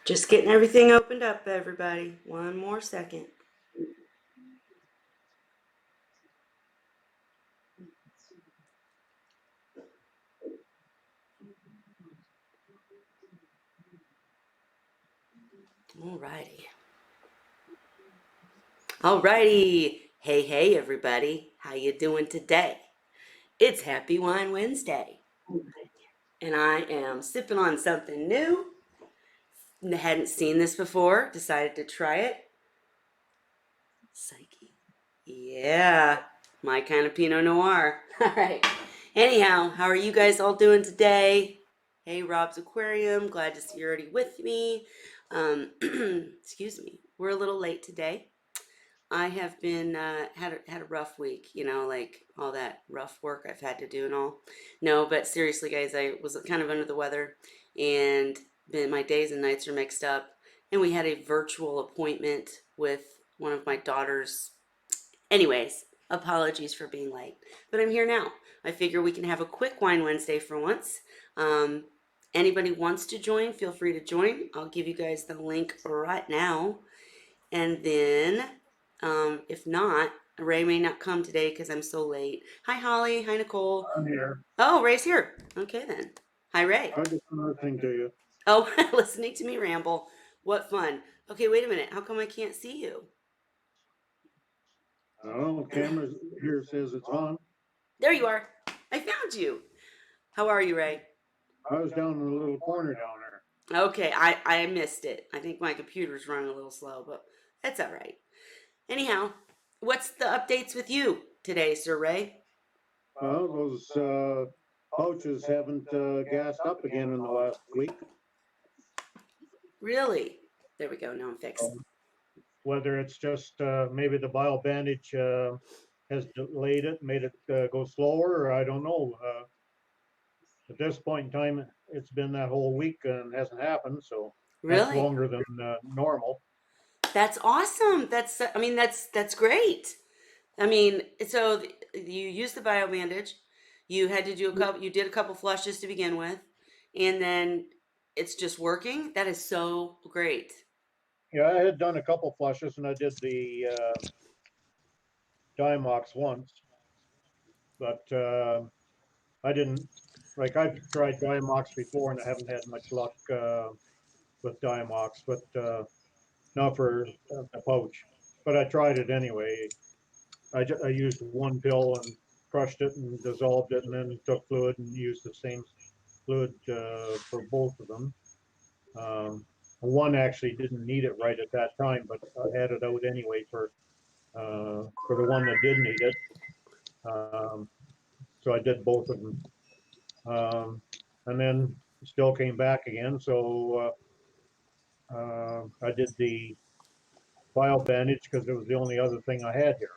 Just getting everything opened up, everybody. One more second. Alrighty. Alrighty. Hey, hey, everybody. How you doing today? It's Happy Wine Wednesday, and I am sipping on something new. Hadn't seen this before. Decided to try it. Psyche. Yeah, my kind of Pinot Noir. All right. Anyhow, how are you guys all doing today? Hey, Rob's Aquarium. Glad to see you're already with me. Excuse me. We're a little late today. I have been had a rough week, like all that rough work I've had to do and all. No, but seriously, guys, I was kind of under the weather, and my days and nights are mixed up. And we had a virtual appointment with one of my daughter's. Anyways, apologies for being late, but I'm here now. I figure we can have a quick wine Wednesday for once. Um, Anybody wants to join, feel free to join. I'll give you guys the link right now. And then, if not, Ray may not come today because I'm so late. Hi, Holly. Hi, Nicole. I'm here. Oh, Ray's here. Okay, then. Hi, Ray. I just listening to you. Oh, listening to me ramble. What fun. Okay, wait a minute. How come I can't see you? I don't know. Camera here says it's on. There you are. I found you. How are you, Ray? I was down in a little corner down there. Okay, I missed it. I think my computer's running a little slow, but that's all right. Anyhow, what's the updates with you today, Sir Ray? Well, those pouches haven't gassed up again in the last week. Really? There we go. Now I'm fixed. Whether it's just maybe the bio bandage has delayed it, made it go slower, or I don't know. At this point in time, it's been that whole week and hasn't happened, so that's Really? longer than normal. That's awesome. I mean, that's great. I mean, so you used the bio bandage. You had to do a couple. You did a couple flushes to begin with, and then it's just working. That is so great. Yeah, I had done a couple flushes, and I did the Diamox once, but I didn't like I've tried Diamox before and I haven't had much luck with Diamox, but not for a pouch. But I tried it anyway. I used one pill and crushed it and dissolved it, and then took fluid and used the same fluid for both of them. One actually didn't need it right at that time, but I had it out anyway for the one that did need it. Um, so I did both of them. And then still came back again. So I did the file bandage because it was the only other thing I had here.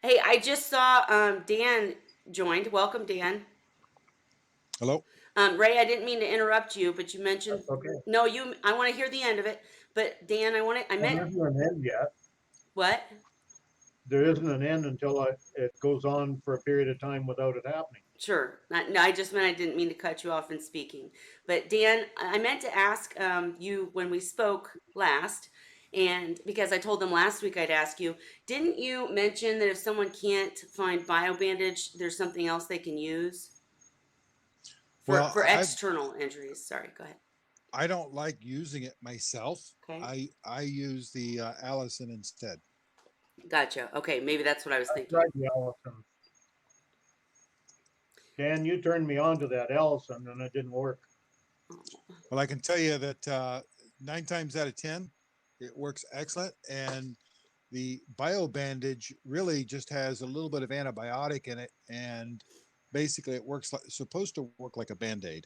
Hey, I just saw Dan joined. Welcome, Dan. Hello. Ray, I didn't mean to interrupt you, but you mentioned That's okay. no. I want to hear the end of it. But Dan, I Well, meant there isn't an end yet. what? There isn't an end until it goes on for a period of time without it happening. Sure. No, I just meant I didn't mean to cut you off in speaking. But Dan, I meant to ask you when we spoke last, and because I told them last week I'd ask you, didn't you mention that if someone can't find BioBandage, there's something else they can use for Well, for external injuries? Sorry, go ahead. I don't like using it myself. Okay. I use the Allison instead. Gotcha. Okay, maybe that's what I was I thinking. tried the Allison. Dan, you turned me on to that Allison, and it didn't work. Well, I can tell you that 9 times out of 10, it works excellent. And the bio bandage really just has a little bit of antibiotic in it, and basically it works like supposed to work like a band-aid.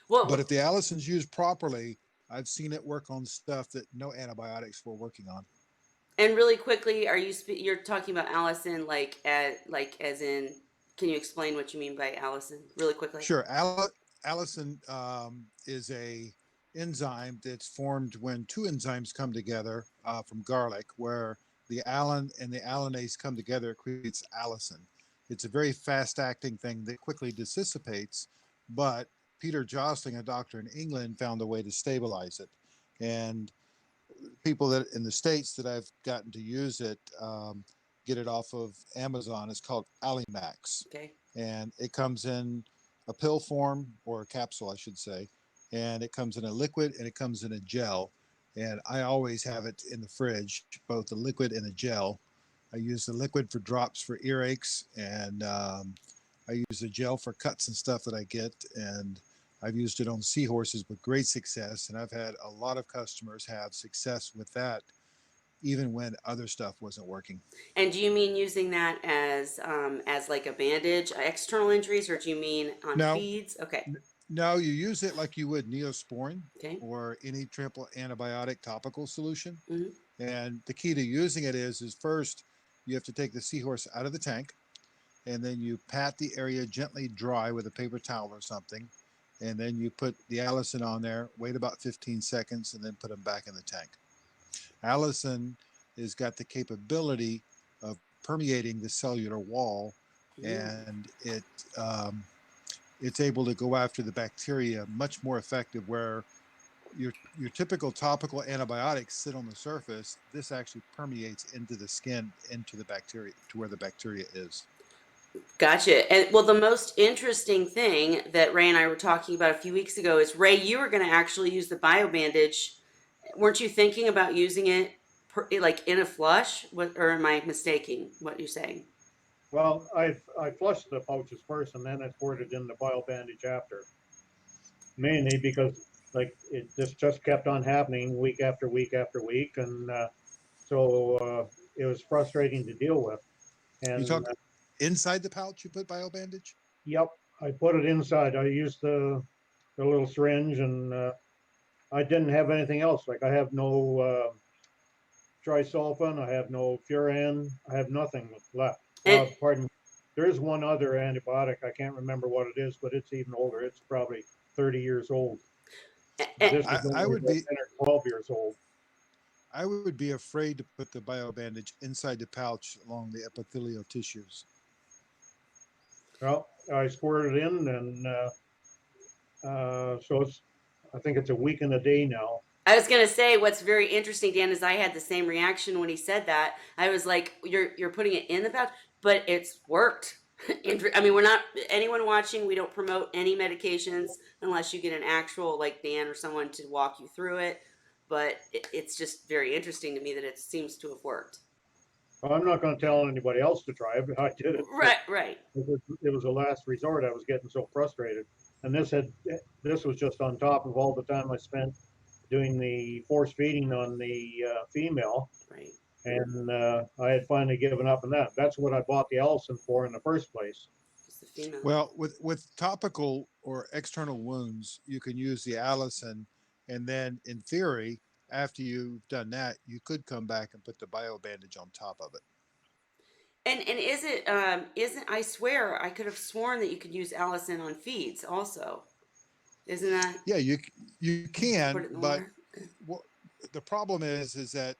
But if Well, the Allison's used properly, I've seen it work on stuff that no antibiotics were working on. and really quickly, you're talking about Allison as in? Can you explain what you mean by Allison really quickly? Sure. Allison is a enzyme that's formed when two enzymes come together from garlic, where the allen and the allanase come together. It creates allicin. It's a very fast-acting thing that quickly dissipates, but Peter Jostling, a doctor in England, found a way to stabilize it. And people that in the States that I've gotten to use it get it off of Amazon. It's called Alimax. Okay. And it comes in a pill form, or a capsule, I should say. And it comes in a liquid and it comes in a gel. And I always have it in the fridge, both the liquid and the gel. I use the liquid for drops for earaches, and I use the gel for cuts and stuff that I get. And I've used it on seahorses with great success. And I've had a lot of customers have success with that, even when other stuff wasn't working. And do you mean using that as like a bandage, external injuries, or do you mean on Now, feeds? Okay. no, you use it like you would Neosporin Okay. or any triple antibiotic topical solution. Hmm. And the key to using it is first you have to take the seahorse out of the tank, and then you pat the area gently dry with a paper towel or something, and then you put the Allison on there, wait about 15 seconds, and then put them back in the tank. Allison has got the capability of permeating the cellular wall, Mm. and it's able to go after the bacteria much more effective. Where your typical topical antibiotics sit on the surface, this actually permeates into the skin, into the bacteria, to where the bacteria is. Gotcha. And well, the most interesting thing that Ray and I were talking about a few weeks ago is, Ray, you were going to actually use the bio bandage. Weren't you thinking about using it like in a flush? Or am I mistaking what you're saying? Well, I flushed the pouches first, and then I poured it in the bio bandage after. Mainly because like it just kept on happening week after week after week, and so it was frustrating to deal with. You And talk inside the pouch, you put bio bandage? yep, I put it inside. I used the little syringe, and I didn't have anything else. Like I have no trisulfan, I have no furan, I have nothing left. And Pardon. There is one other antibiotic. I can't remember what it is, but it's even older. It's probably 30 years old. This is I only would about be 10 or 12 years old. I would be afraid to put the bio bandage inside the pouch along the epithelial tissues. Well, I squirted it in, and so it's. I think it's a week and a day now. I was gonna say, what's very interesting, Dan, is I had the same reaction when he said that. I was like, "You're putting it in the pouch," but it's worked. I mean, we're not anyone watching. We don't promote any medications unless you get an actual like Dan or someone to walk you through it. But it's just very interesting to me that it seems to have worked. Well, I'm not going to tell anybody else to try it. But I did it. Right, right. It was a last resort. I was getting so frustrated, and this was just on top of all the time I spent doing the force feeding on the female, Right. and I had finally given up on that. That's what I bought the Allison for in the first place. Just the female. Well, with topical or external wounds, you can use the Allison, and then in theory, after you've done that, you could come back and put the bio bandage on top of it. And is it isn't I swear I could have sworn that you could use Allison on feeds also. Isn't that Yeah, you put can, it in the but water? what the problem is that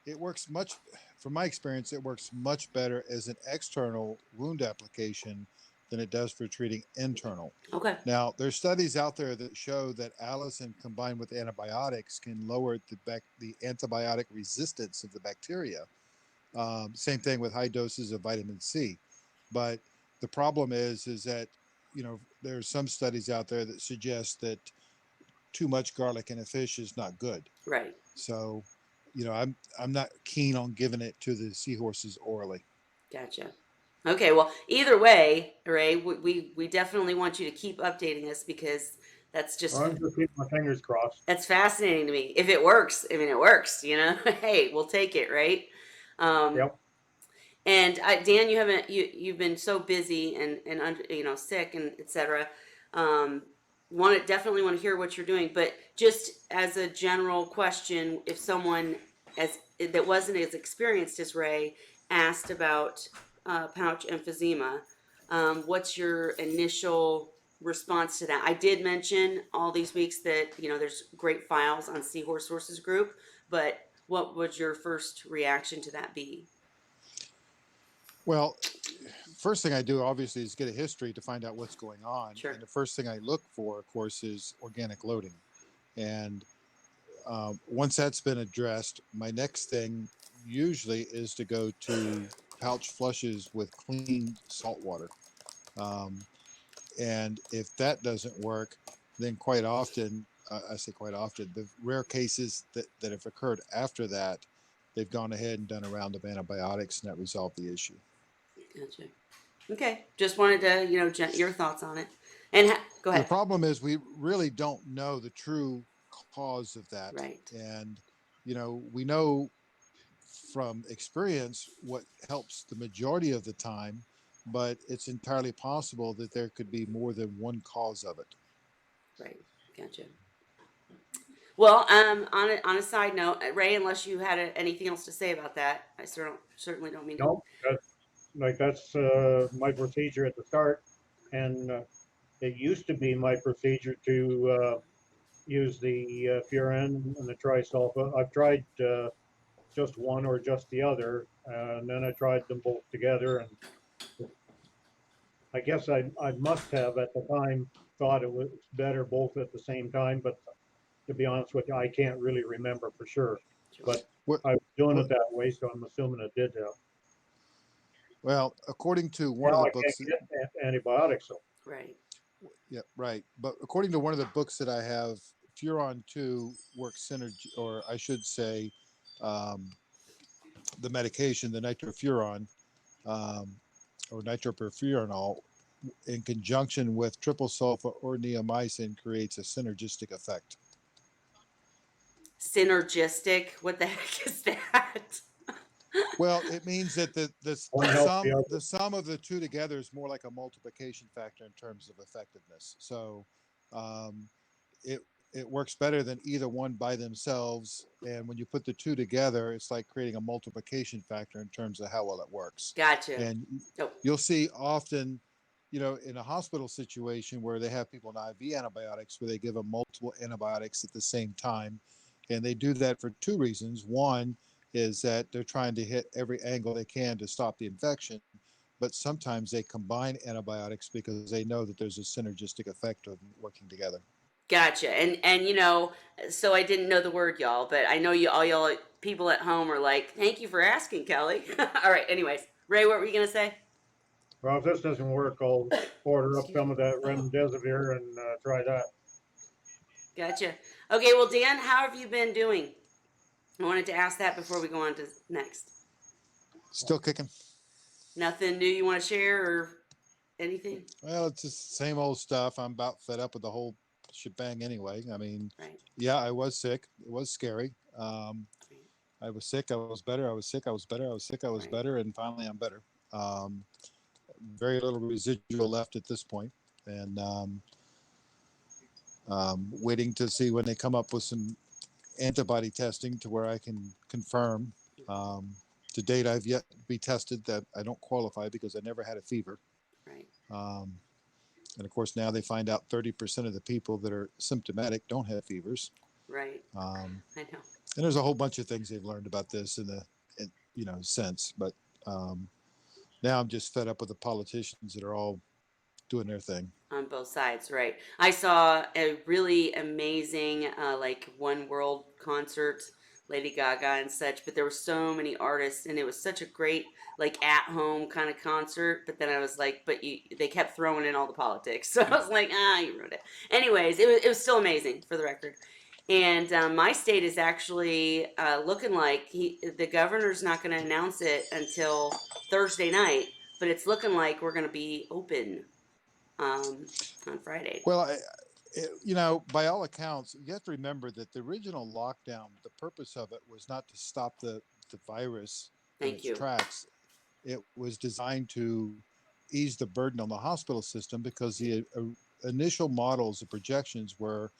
it works much, from my experience, it works much better as an external wound application than it does for treating internal. Okay. Now, there's studies out there that show that Allison combined with antibiotics can lower the antibiotic resistance of the bacteria. Same thing with high doses of vitamin C. But the problem is that, there's some studies out there that suggest that too much garlic in a fish is not good. Right. So, I'm not keen on giving it to the seahorses orally. Gotcha. Okay, well, either way, Ray, we definitely want you to keep updating us because that's just I'm just keeping my fingers crossed. that's fascinating to me. If it works, I mean, it works. Hey, we'll take it, right? Um, Yep. and Dan, you've been so busy and under, sick and etc. Definitely want to hear what you're doing, but just as a general question, if someone as that wasn't as experienced as Ray asked about pouch emphysema, what's your initial response to that? I did mention all these weeks that there's great files on Seahorse Sources group, but what would your first reaction to that be? Well, first thing I do obviously is get a history to find out what's going on. Sure. And the first thing I look for, of course, is organic loading. And once that's been addressed, my next thing usually is to go to pouch flushes with clean salt water. Um, and if that doesn't work, then quite often, I say quite often, the rare cases that have occurred after that, they've gone ahead and done a round of antibiotics and that resolved the issue. Gotcha. Okay. Just wanted to, your thoughts on it. And go The ahead. problem is we really don't know the true cause of that. Right. And, we know from experience what helps the majority of the time, but it's entirely possible that there could be more than one cause of it. Right. Gotcha. Well, on a side note, Ray, unless you had anything else to say about that, I certainly don't mean to. No, that's my procedure at the start, and it used to be my procedure to use the furan and the trisulfa. I've tried just one or just the other, and then I tried them both together, and I guess I must have at the time thought it was better both at the same time, but to be honest with you, I can't really remember for sure. Sure. But What, I was doing what, it that way, so I'm assuming it did help. well, according to one Now of the I can't books, get antibiotics, so Right. yeah, right. But according to one of the books that I have, Furon 2 works synergy, or I should say, um, the medication, the nitrofuran, um, or nitroperfuranol, in conjunction with triple sulfa or neomycin, creates a synergistic effect. Synergistic. What the heck is that? Well, it means that one helps the other. the sum of the two together is more like a multiplication factor in terms of effectiveness. So um, it it works better than either one by themselves. And when you put the two together, it's like creating a multiplication factor in terms of how well it works. Gotcha. And Oh, you'll see often, in a hospital situation where they have people on IV antibiotics, where they give them multiple antibiotics at the same time. And they do that for two reasons. One is that they're trying to hit every angle they can to stop the infection. But sometimes they combine antibiotics because they know that there's a synergistic effect of them working together. gotcha. And so I didn't know the word y'all, but I know all y'all people at home are like, thank you for asking, Kelly. All right. Anyways, Ray, what were you gonna say? Well, if this doesn't work, I'll order up Excuse some me. of that remdesivir and try that. Gotcha. Okay. Well, Dan, how have you been doing? I wanted to ask that before we go on to next. Still kicking. Nothing new you want to share or anything? Well, it's just the same old stuff. I'm about fed up with the whole shebang anyway. I mean, Right. yeah, I was sick. It was scary. Right. I was sick. I was better. I was sick. I was better. I was sick. I was Right. better. And finally, I'm better. Um, very little residual left at this point, and waiting to see when they come up with some antibody testing to where I can confirm. Um, to date, I've yet to be tested that I don't qualify because I never had a fever. Right. Um, and of course, now they find out 30% of the people that are symptomatic don't have fevers. Right. I know. And there's a whole bunch of things they've learned about this since. But um, now I'm just fed up with the politicians that are all doing their thing. On both sides, right? I saw a really amazing, like One World concert, Lady Gaga and such. But there were so many artists, and it was such a great, like at home kind of concert. But then I was like, they kept throwing in all the politics, so I was like, you ruined it. Anyways, it was still amazing for the record. And my state is actually looking like the governor's not going to announce it until Thursday night, but it's looking like we're going to be open on Friday. Well, by all accounts, you have to remember that the original lockdown, the purpose of it was not to stop the virus in Thank its you. tracks. It was designed to ease the burden on the hospital system because the initial models, the projections were,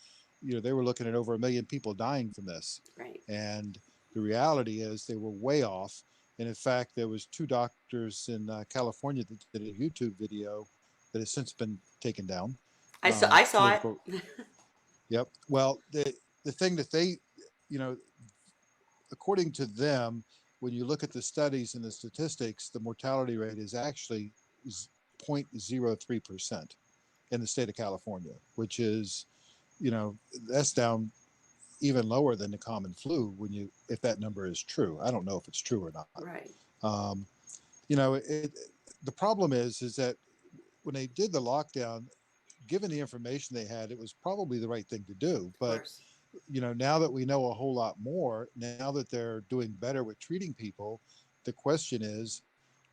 they were looking at over 1 million people dying from this. Right. And the reality is they were way off. And in fact, there was 2 doctors in California that did a YouTube video that has since been taken down. I saw it. Yep. Well, the thing that they, you know, according to them, when you look at the studies and the statistics, the mortality rate is actually 0.03% in the state of California, which is, that's down even lower than the common flu if that number is true. I don't know if it's true or not. Right. Um, the problem is that when they did the lockdown, given the information they had, it was probably the right thing to do. Of But course. now that we know a whole lot more, now that they're doing better with treating people, the question is,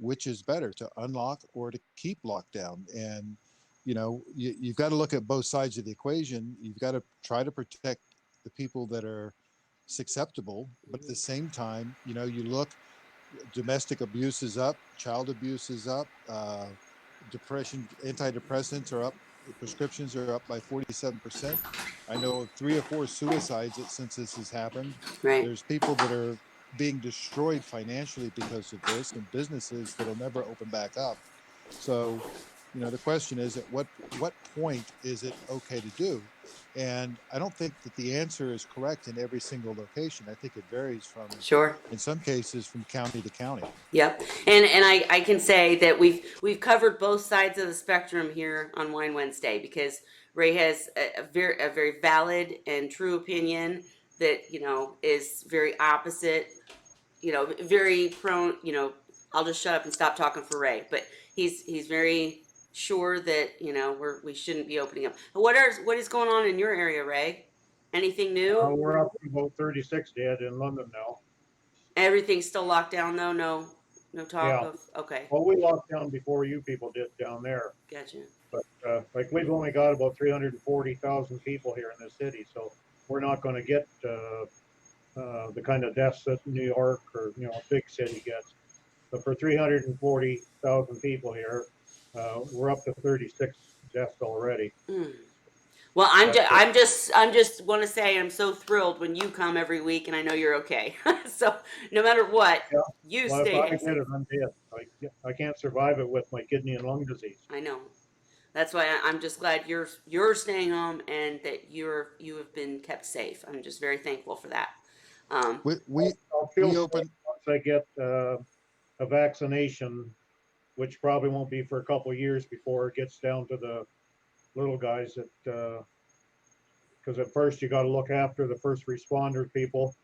which is better, to unlock or to keep lockdown? And you've got to look at both sides of the equation. You've got to try to protect the people that are susceptible, but at the same time, you look, domestic abuse is up, child abuse is up, depression, antidepressants are up, prescriptions are up by 47%. I know of 3 or 4 suicides since this has happened. Right. There's people that are being destroyed financially because of this, and businesses that'll never open back up. So, the question is, at what point is it okay to do? And I don't think that the answer is correct in every single location. I think it varies Sure. in some cases, from county to county. Yep. And I can say that we've covered both sides of the spectrum here on Wine Wednesday, because Ray has a very valid and true opinion that, is very opposite, very prone, I'll just shut up and stop talking for Ray. But he's very sure that, we shouldn't be opening up. What is going on in your area, Ray? Anything new? We're up to about 36 dead in London now. Everything's still locked down though. No talk Yeah. of. Okay. Well, we locked down before you people did down there. Gotcha. But like we've only got about 340,000 people here in this city, so we're not going to get the kind of deaths that New York or a big city gets. But for 340,000 people here, we're up to 36 deaths already. Mm. Well, I'm But just, I'm just want to say I'm so thrilled when you come every week, and I know you're okay. So no matter what, yeah, you well, if stay I get safe. it, I'm dead. I can't survive it with my kidney and lung disease. I know. That's why I'm just glad you're staying home and that you have been kept safe. I'm just very thankful for that. Um, We we, I'll feel we fine open. once I get a vaccination, which probably won't be for a couple of years before it gets down to the little guys that, because at first you got to look after the first responder people,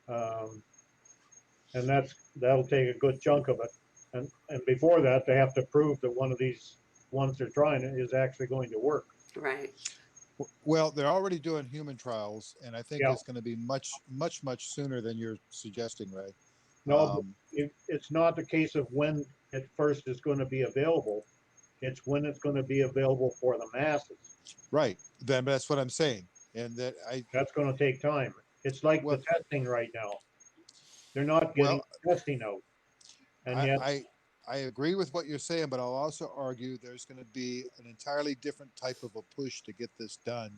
um, and that'll take a good chunk of it. And before that, they have to prove that one of these ones they're trying is actually going to work. right. Well, they're already doing human trials, and I think Yeah, it's going to be much sooner than you're suggesting, Ray. no, but Um, it's not the case of when it first is going to be available. It's when it's going to be available for the masses. right. Then that's what I'm saying, and That's going to take time. It's like the well, testing right now. They're not getting well, testing out, and I yet I I agree with what you're saying, but I'll also argue there's going to be an entirely different type of a push to get this done,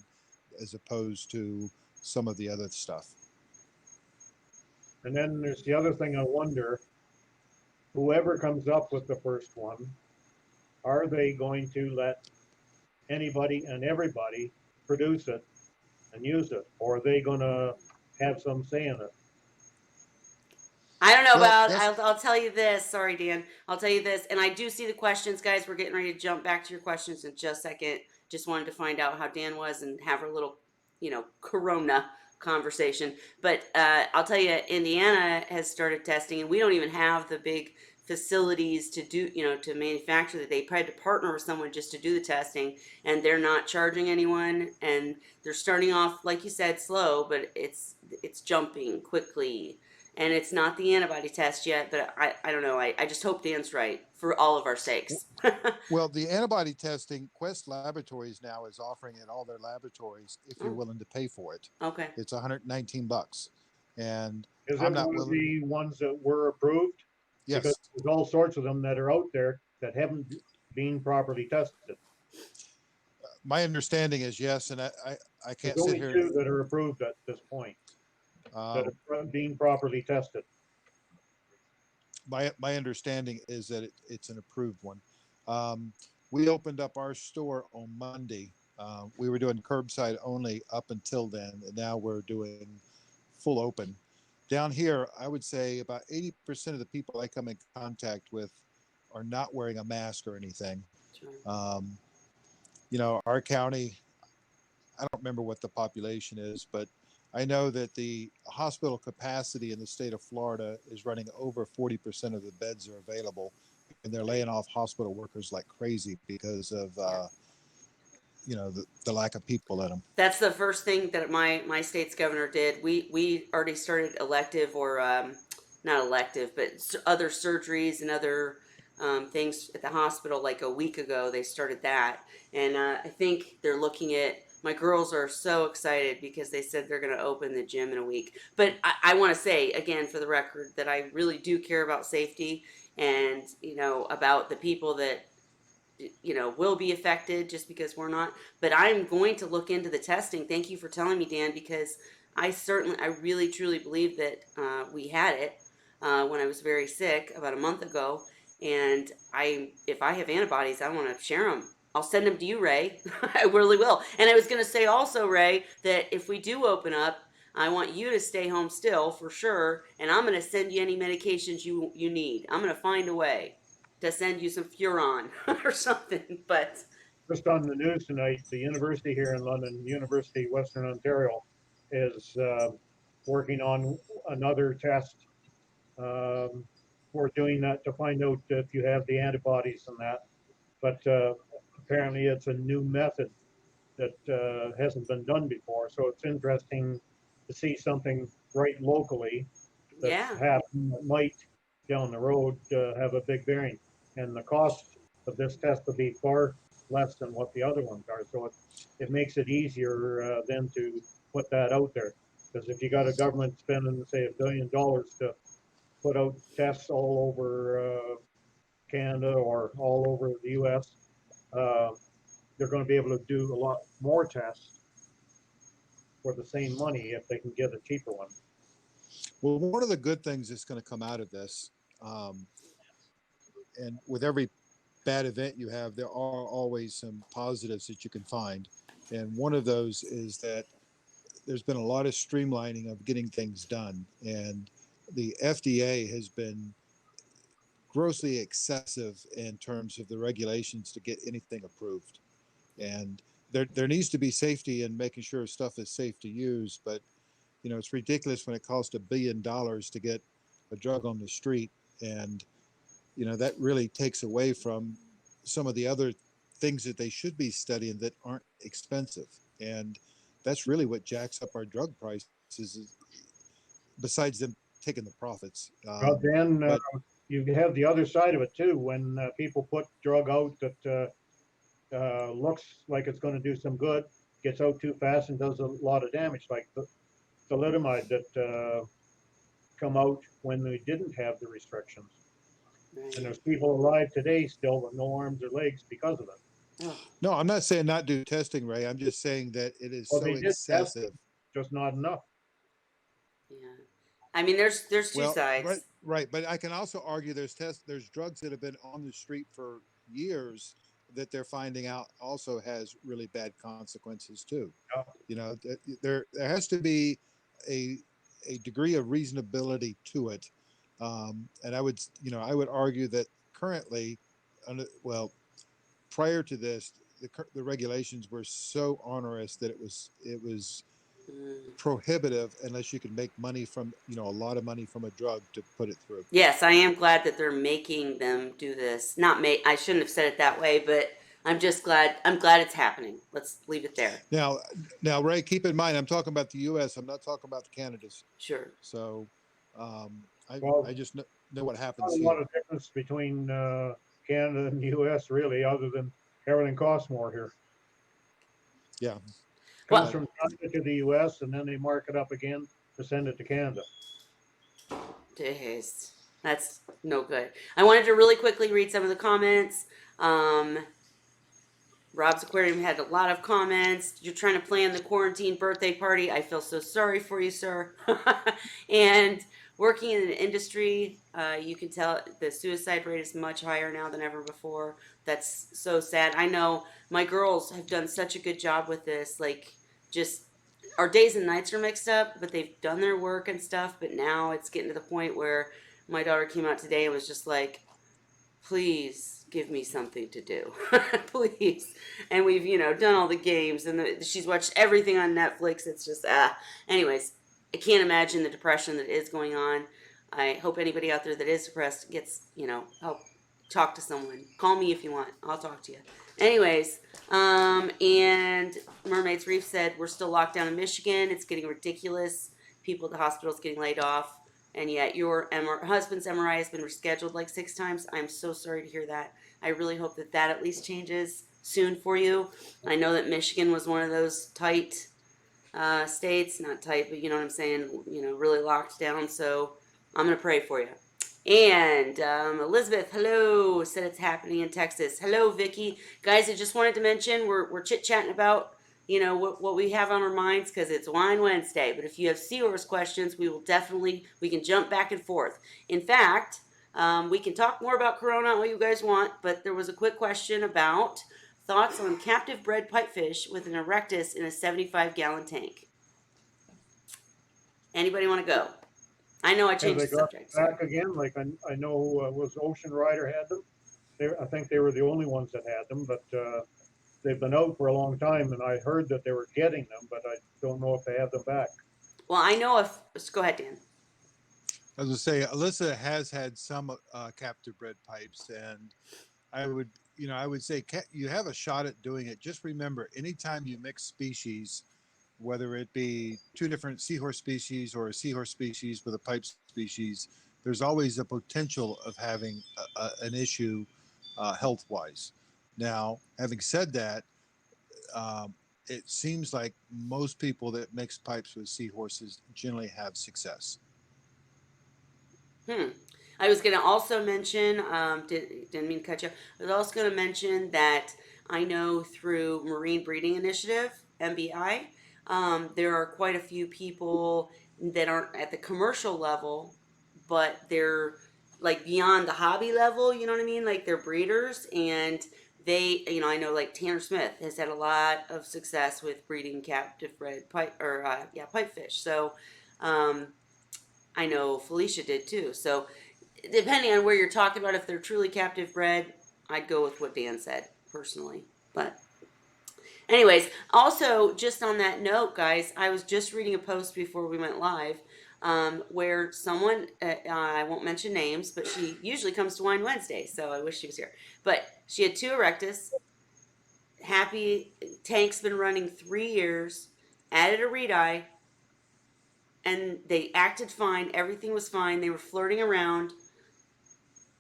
as opposed to some of the other stuff. and then there's the other thing I wonder, whoever comes up with the first one, are they going to let anybody and everybody produce it and use it? Or are they going to have some say in it? I don't know Well, about. that's I'll tell you this. Sorry, Dan. I'll tell you this. And I do see the questions, guys. We're getting ready to jump back to your questions in just a second. Just wanted to find out how Dan was and have a little, Corona conversation. But I'll tell you, Indiana has started testing, and we don't even have the big facilities to do, to manufacture that. They tried to partner with someone just to do the testing, and they're not charging anyone. And they're starting off, like you said, slow, but it's jumping quickly, and it's not the antibody test yet, but I don't know. I just hope Dan's right for all of our sakes. well, the antibody testing. Quest Laboratories now is offering it all their laboratories if you're Oh, willing to pay for it. okay. It's $119, and Is I'm it not one of willing. the ones that were approved? Because Yes, there's all sorts of them that are out there that haven't been properly tested. my understanding is yes, and I There's can't sit only here. two that are approved at this point that Um, are being properly tested. my understanding is that it's an approved one. We opened up our store on Monday. We were doing curbside only up until then, and now we're doing full open. Down here, I would say about 80% of the people I come in contact with are not wearing a mask or anything. Sure. Um, our county, I don't remember what the population is, but I know that the hospital capacity in the state of Florida is running over 40% of the beds are available, and they're laying off hospital workers like crazy because of the lack of people in them. That's the first thing that my state's governor did. We already started elective or not elective, but other surgeries and other things at the hospital like a week ago. They started that, and I think they're looking at. My girls are so excited because they said they're going to open the gym in a week. But I want to say again, for the record, that I really do care about safety and about the people that will be affected just because we're not. But I'm going to look into the testing. Thank you for telling me, Dan, because I really truly believe that we had it when I was very sick about a month ago. And if I have antibodies, I want to share them. I'll send them to you, Ray. I really will. And I was going to say also, Ray, that if we do open up, I want you to stay home still for sure. And I'm going to send you any medications you need. I'm going to find a way to send you some Furon or something. But Just on the news tonight, the university here in London, University of Western Ontario, is working on another test for doing that to find out if you have the antibodies and that. But apparently, it's a new method that hasn't been done before. So it's interesting to see something right locally that's yeah, happening that might down the road have a big bearing. And the cost of this test will be far less than what the other ones are. So it makes it easier then to put that out there. Because if you got a government spending, say, $1 billion to put out tests all over Canada or all over the US, uh, they're going to be able to do a lot more tests for the same money if they can get a cheaper one. Well, one of the good things that's going to come out of this, um, and with every bad event you have, there are always some positives that you can find. And one of those is that there's been a lot of streamlining of getting things done. And the FDA has been grossly excessive in terms of the regulations to get anything approved. And there needs to be safety in making sure stuff is safe to use. But, it's ridiculous when it costs $1 billion to get a drug on the street. And that really takes away from some of the other things that they should be studying that aren't expensive. And that's really what jacks up our drug prices, besides them taking the profits. Well, then But you have the other side of it too. When people put drug out that looks like it's going to do some good, gets out too fast and does a lot of damage, like the thalidomide that come out when we didn't have the restrictions. And right. there's people alive today still with no arms or legs because of it. Oh, no, I'm not saying not do testing, Ray. I'm just saying that it is Well, so they did test excessive. it, just not enough. yeah. I mean, there's two Well, right, sides. right. But I can also argue there's drugs that have been on the street for years that they're finding out also has really bad consequences too. Yeah. There has to be a a degree of reasonability to it, and I would argue that currently, well, prior to this, the regulations were so onerous that it was Mm. prohibitive unless you can make money from a lot of money from a drug to put it through. Yes, I am glad that they're making them do this. Not make. I shouldn't have said it that way, but I'm just glad. I'm glad it's happening. Let's leave it there. Now, Ray, keep in mind, I'm talking about the U.S. I'm not talking about the Canadas. Sure. So, I Well, just know what not happens a lot here. of difference between Canada and the US really, other than everything costs more here. Yeah, Comes Well, but from China to the US and then they mark it up again to send it to Canada. jeez, that's no good. I wanted to really quickly read some of the comments. Um, Rob's Aquarium had a lot of comments. You're trying to plan the quarantine birthday party. I feel so sorry for you, sir. And working in an industry, you can tell the suicide rate is much higher now than ever before. That's so sad. I know my girls have done such a good job with this. Like, just our days and nights are mixed up, but they've done their work and stuff. But now it's getting to the point where my daughter came out today and was just like, please give me something to do. Please. And we've, done all the games and she's watched everything on Netflix. It's just, anyways, I can't imagine the depression that is going on. I hope anybody out there that is depressed gets, help. Talk to someone. Call me if you want. I'll talk to you. Anyways, and Mermaids Reef said we're still locked down in Michigan. It's getting ridiculous. People at the hospitals getting laid off. And yet your husband's MRI has been rescheduled like 6 times. I'm so sorry to hear that. I really hope that at least changes soon for you. I know that Michigan was one of those tight states, not tight, but you know what I'm saying, really locked down. So I'm going to pray for you. And Elizabeth, hello, said it's happening in Texas. Hello, Vicky. Guys, I just wanted to mention we're chit-chatting about what we have on our minds because it's Wine Wednesday. But if you have Seahorse questions, we can jump back and forth. In fact, we can talk more about Corona, what you guys want, but there was a quick question about thoughts on captive bred pipefish with an erectus in a 75-gallon tank. Anybody want to go? I know I Have changed they the got subject. back again? Like I know was Ocean Rider had them. I think they were the only ones that had them, but they've been out for a long time, and I heard that they were getting them, but I don't know if they have them back. Well, I know if. Go ahead, Dan. As I say, Alyssa has had some captive bred pipes, and I would say you have a shot at doing it. Just remember, anytime you mix species, whether it be two different seahorse species or a seahorse species with a pipe species, there's always a potential of having an issue health-wise. Now, having said that, it seems like most people that mix pipes with seahorses generally have success. I was going to also mention, didn't mean to cut you. I was also going to mention that I know through Marine Breeding Initiative, MBI, there are quite a few people that aren't at the commercial level, but they're like beyond the hobby level, you know what I mean? Like they're breeders and I know like Tanner Smith has had a lot of success with breeding captive bred pipefish. So, I know Felicia did too. So, depending on where you're talking about, if they're truly captive bred, I'd go with what Dan said personally. But, anyways, also just on that note, guys, I was just reading a post before we went live where someone, I won't mention names, but she usually comes to Wine Wednesday, so I wish she was here. But she had two erectus, happy tank's been running 3 years, added a reed eye, and they acted fine. Everything was fine. They were flirting around.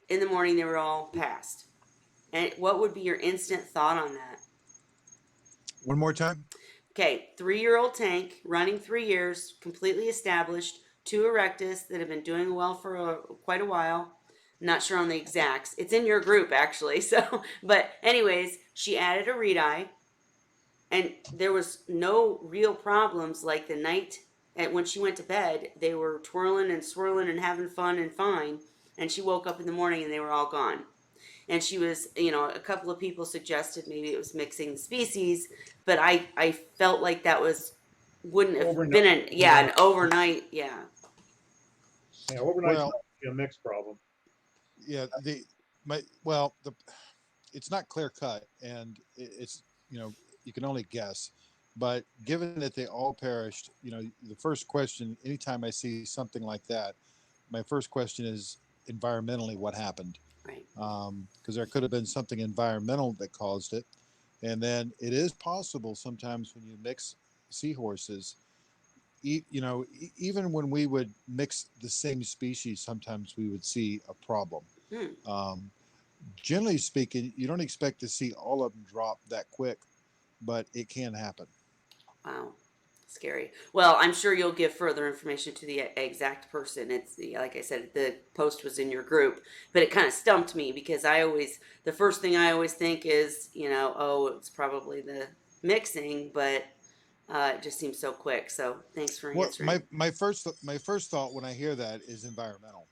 In the morning, they were all passed. And what would be your instant thought on that? One more time. Okay, 3-year-old tank, running 3 years, completely established, two erectus that have been doing well for quite a while. Not sure on the exacts. It's in your group actually. So, but anyways, she added a reed eye, and there was no real problems. Like the night, and when she went to bed, they were twirling and swirling and having fun and fine. And she woke up in the morning and they were all gone. And she was, a couple of people suggested maybe it was mixing the species, but I felt like that wouldn't have been Overnight, an overnight, yeah. yeah, overnight Well, a mixed problem. yeah, it's not clear cut, and it's you can only guess. But given that they all perished, the first question anytime I see something like that, my first question is environmentally what happened, Right. because there could have been something environmental that caused it. And then it is possible sometimes when you mix seahorses, even when we would mix the same species, sometimes we would see a problem. Hmm. Um, Generally speaking, you don't expect to see all of them drop that quick, but it can happen. Wow. Scary. Well, I'm sure you'll give further information to the exact person. It's like I said, the post was in your group, but it kind of stumped me because the first thing I always think is, oh, it's probably the mixing, but it just seems so quick. So thanks for Well, answering. my first thought when I hear that is environmental.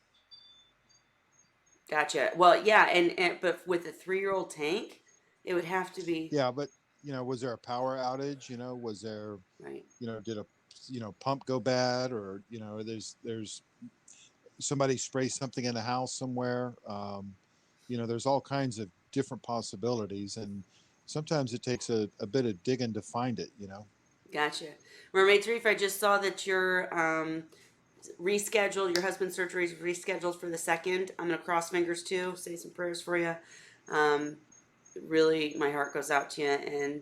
Gotcha. Well, yeah, and but with a 3-year-old tank, it would have to be Yeah, but was there a power outage? Was there, right. did a pump go bad, or there's somebody spray something in the house somewhere. there's all kinds of different possibilities, and sometimes it takes a bit of digging to find it. Gotcha. Mermaid Reef, I just saw that you're rescheduled. Your husband's surgery is rescheduled for the second. I'm gonna cross fingers too. Say some prayers for you. Um, really, my heart goes out to you, and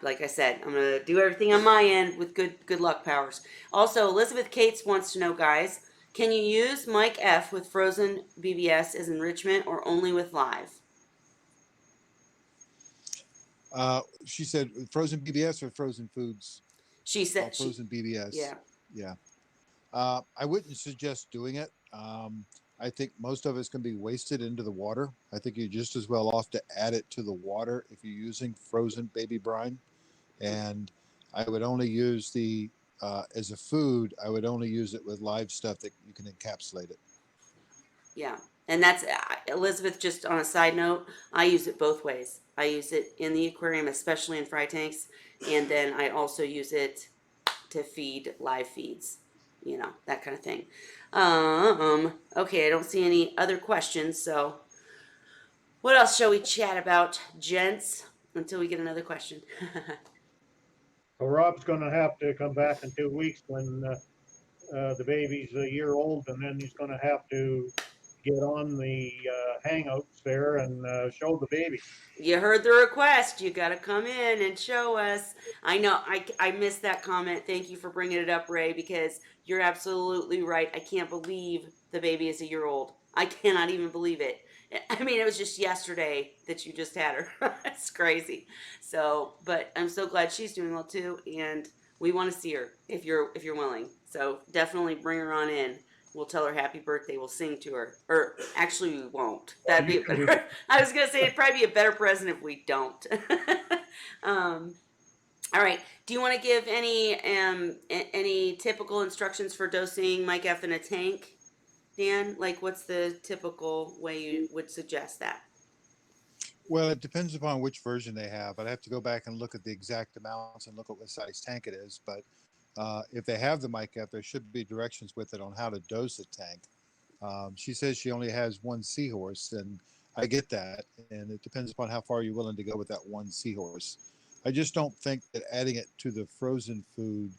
like I said, I'm gonna do everything on my end with good luck powers. Also, Elizabeth Cates wants to know, guys, can you use Mike F with frozen BBS as enrichment or only with live? She said frozen BBS or frozen foods? She Oh, said she, frozen BBS. yeah, Yeah. I wouldn't suggest doing it. I think most of it's going to be wasted into the water. I think you're just as well off to add it to the water if you're using frozen baby brine. And I would only use as a food, I would only use it with live stuff that you can encapsulate it. yeah. And that's Elizabeth. Just on a side note, I use it both ways. I use it in the aquarium, especially in fry tanks, and then I also use it to feed live feeds, that kind of thing. Okay, I don't see any other questions, so what else shall we chat about, gents, until we get another question? So Rob's going to have to come back in 2 weeks when the baby's a year old, and then he's going to have to get on the hangouts there and show the baby. You heard the request. You got to come in and show us. I know I missed that comment. Thank you for bringing it up, Ray, because you're absolutely right. I can't believe the baby is a year old. I cannot even believe it. I mean, it was just yesterday that you just had her. It's crazy. So, but I'm so glad she's doing well too, and we want to see her if you're willing. So definitely bring her on in. We'll tell her happy birthday. We'll sing to her. Or actually, we won't. Well, That'd you be a can do better. I was gonna say it'd probably be a better present if we don't. um, all right. Do you want to give any typical instructions for dosing Mike F in a tank, Dan? Like, what's the typical way you would suggest that? Well, it depends upon which version they have. I'd have to go back and look at the exact amounts and look at what size tank it is. But if they have the mic app, there should be directions with it on how to dose a tank. She says she only has one seahorse, and I get that. And it depends upon how far you're willing to go with that one seahorse. I just don't think that adding it to the frozen food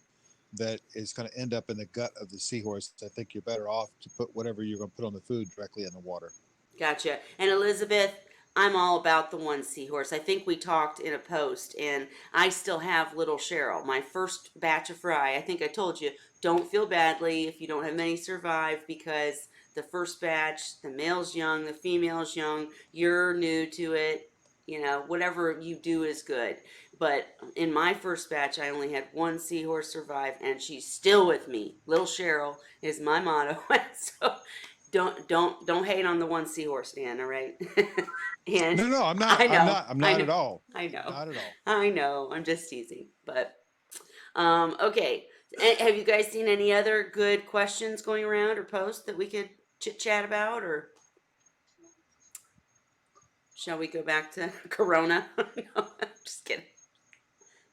that is going to end up in the gut of the seahorse. I think you're better off to put whatever you're going to put on the food directly in the water. Gotcha. And Elizabeth, I'm all about the one seahorse. I think we talked in a post, and I still have little Cheryl, my first batch of fry. I think I told you, don't feel badly if you don't have many survive because the first batch, the male's young, the female's young, you're new to it. Whatever you do is good. But in my first batch, I only had one seahorse survive, and she's still with me. Little Cheryl is my motto. So don't hate on the one seahorse, Dan. All right. And No, I'm not. I I'm know, not. I'm I not know, at all. I know, Not at all. I know. I'm just teasing, but okay. Have you guys seen any other good questions going around or posts that we could chit chat about, or shall we go back to Corona? No, I'm just kidding.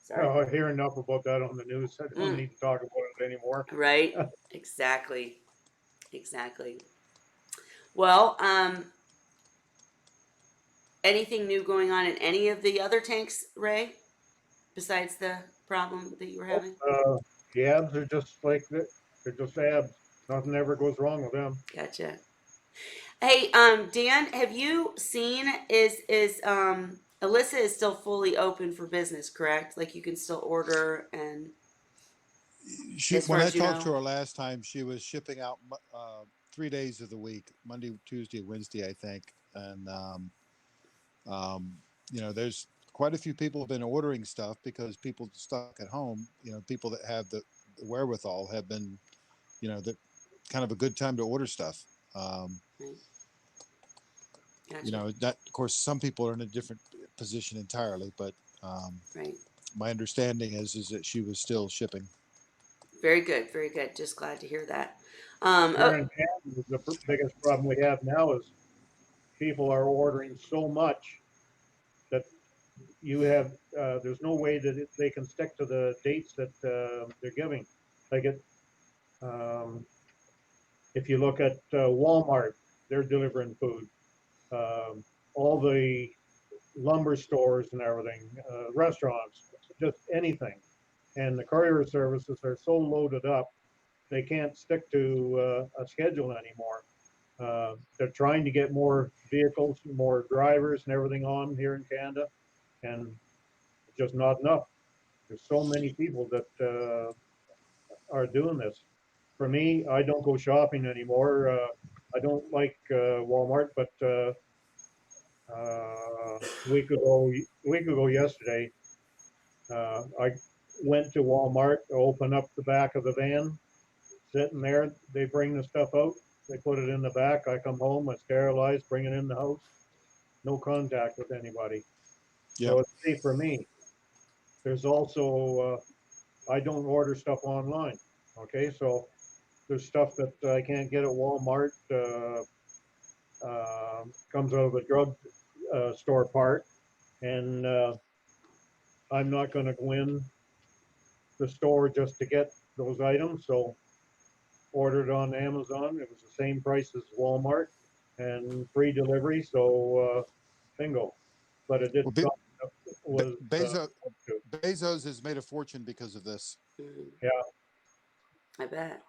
Sorry. I hear enough about that on the news. I don't Mm, need to talk about it anymore. right. Exactly. Exactly. Well, anything new going on in any of the other tanks, Ray? Besides the problem that you were having? The abs are just like that. They're just abs. Nothing ever goes wrong with them. Gotcha. Hey, Dan, have you seen Alyssa is still fully open for business, correct? Like you can still order and She, as far when I as you talked to know? her last time, she was shipping out 3 days of the week, Monday, Tuesday, Wednesday, I think. And um, there's quite a few people have been ordering stuff because people stuck at home. People that have the wherewithal have been, the kind of a good time to order stuff. Um, Right. Gotcha. that of course some people are in a different position entirely, but um, Right. my understanding is that she was still shipping. Very good. Very good. Just glad to hear that. Here Oh, in Canada, the biggest problem we have now is people are ordering so much that you have there's no way that they can stick to the dates that they're giving. Like um, if you look at Walmart, they're delivering food. um, all the lumber stores and everything, restaurants, just anything. And the courier services are so loaded up, they can't stick to a schedule anymore. They're trying to get more vehicles, more drivers, and everything on here in Canada, and just not enough. There's so many people that are doing this. For me, I don't go shopping anymore. I don't like Walmart, but week ago yesterday, I went to Walmart, open up the back of the van, sitting there. They bring the stuff out, they put it in the back. I come home, I sterilize, bring it in the house. No contact with anybody. So Yep. it's safe for me. There's also I don't order stuff online. Okay, so there's stuff that I can't get at Walmart. Comes out of a drug store part, and I'm not going to go in the store just to get those items. So ordered on Amazon. It was the same price as Walmart and free delivery. So bingo. But it Well, didn't cost. It was Bezos has made a fortune because of this. Mhm. yeah. I bet.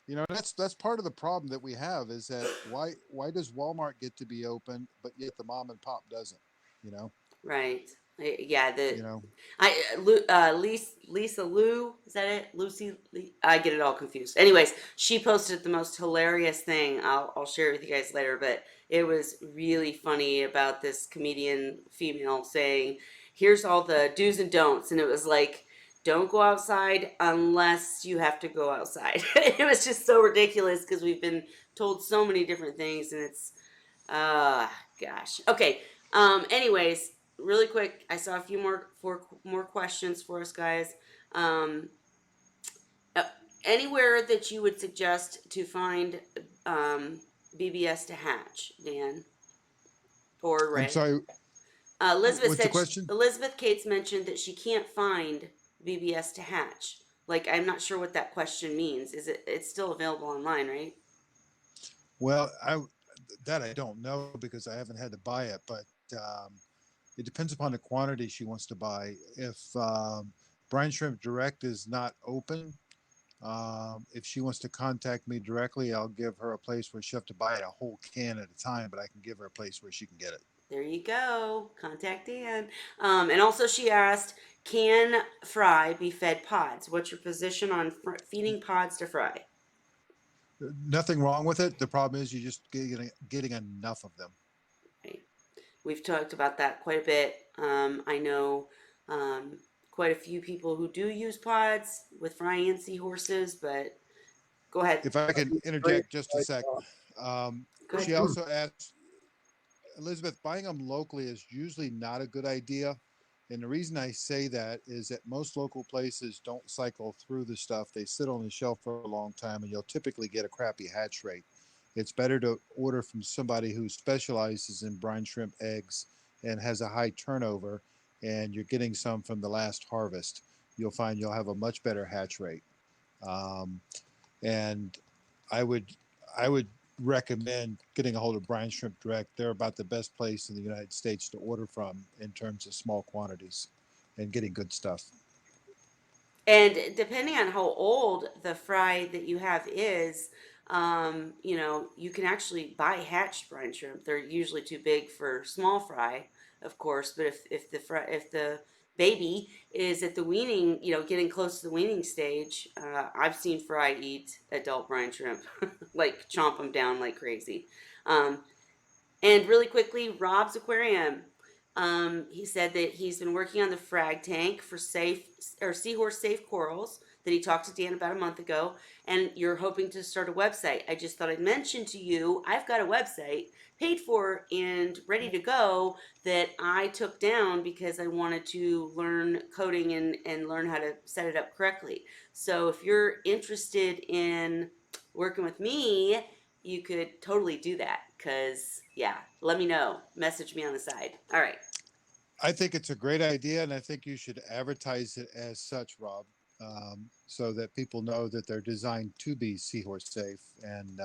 You know, that's part of the problem that we have is that why does Walmart get to be open, but yet the mom and pop doesn't? You know, Right. Yeah. you know. Lisa Lou, is that it? I get it all confused. Anyways, she posted the most hilarious thing. I'll share it with you guys later, but it was really funny about this comedian female saying, "Here's all the do's and don'ts," and it was like, "Don't go outside unless you have to go outside." It was just so ridiculous because we've been told so many different things, and it's gosh. Okay. Anyways, really quick, I saw a few more questions for us, guys. Um, uh, Anywhere that you would suggest to find BBS to hatch, Dan or I'm Ray? sorry. Elizabeth What's the said question? Elizabeth Cates mentioned that she can't find BBS to hatch. Like, I'm not sure what that question means. It's still available online, right? Well, I don't know because I haven't had to buy it, but um, it depends upon the quantity she wants to buy. If Brine Shrimp Direct is not open, if she wants to contact me directly, I'll give her a place where she'll have to buy it a whole can at a time, but I can give her a place where she can get it. There you go. Contact Dan. And also, she asked, can fry be fed pods? What's your position on feeding pods to fry? Nothing wrong with it. The problem is you just getting enough of them. Right. We've talked about that quite a bit. I know quite a few people who do use pods with frying and seahorses, but go ahead. If I can Great. interject just a sec, Go she ahead, Dan. also asked Elizabeth, buying them locally is usually not a good idea. And the reason I say that is that most local places don't cycle through the stuff. They sit on the shelf for a long time and you'll typically get a crappy hatch rate. It's better to order from somebody who specializes in brine shrimp eggs and has a high turnover, and you're getting some from the last harvest. You'll find you'll have a much better hatch rate. Um, and I would I would recommend getting a hold of Brine Shrimp Direct. They're about the best place in the United States to order from in terms of small quantities and getting good stuff. And depending on how old the fry that you have is, you can actually buy hatched brine shrimp. They're usually too big for small fry, of course. But if the baby is at the weaning, getting close to the weaning stage, I've seen fry eat adult brine shrimp, like chomp them down like crazy. Um, and really quickly, Rob's Aquarium. He said that he's been working on the frag tank for safe or seahorse safe corals that he talked to Dan about a month ago, and you're hoping to start a website. I just thought I'd mention to you, I've got a website paid for and ready to go that I took down because I wanted to learn coding and learn how to set it up correctly. So if you're interested in working with me, you could totally do that because yeah, let me know, message me on the side. All right. I think it's a great idea, and I think you should advertise it as such, Rob, so that people know that they're designed to be seahorse safe. And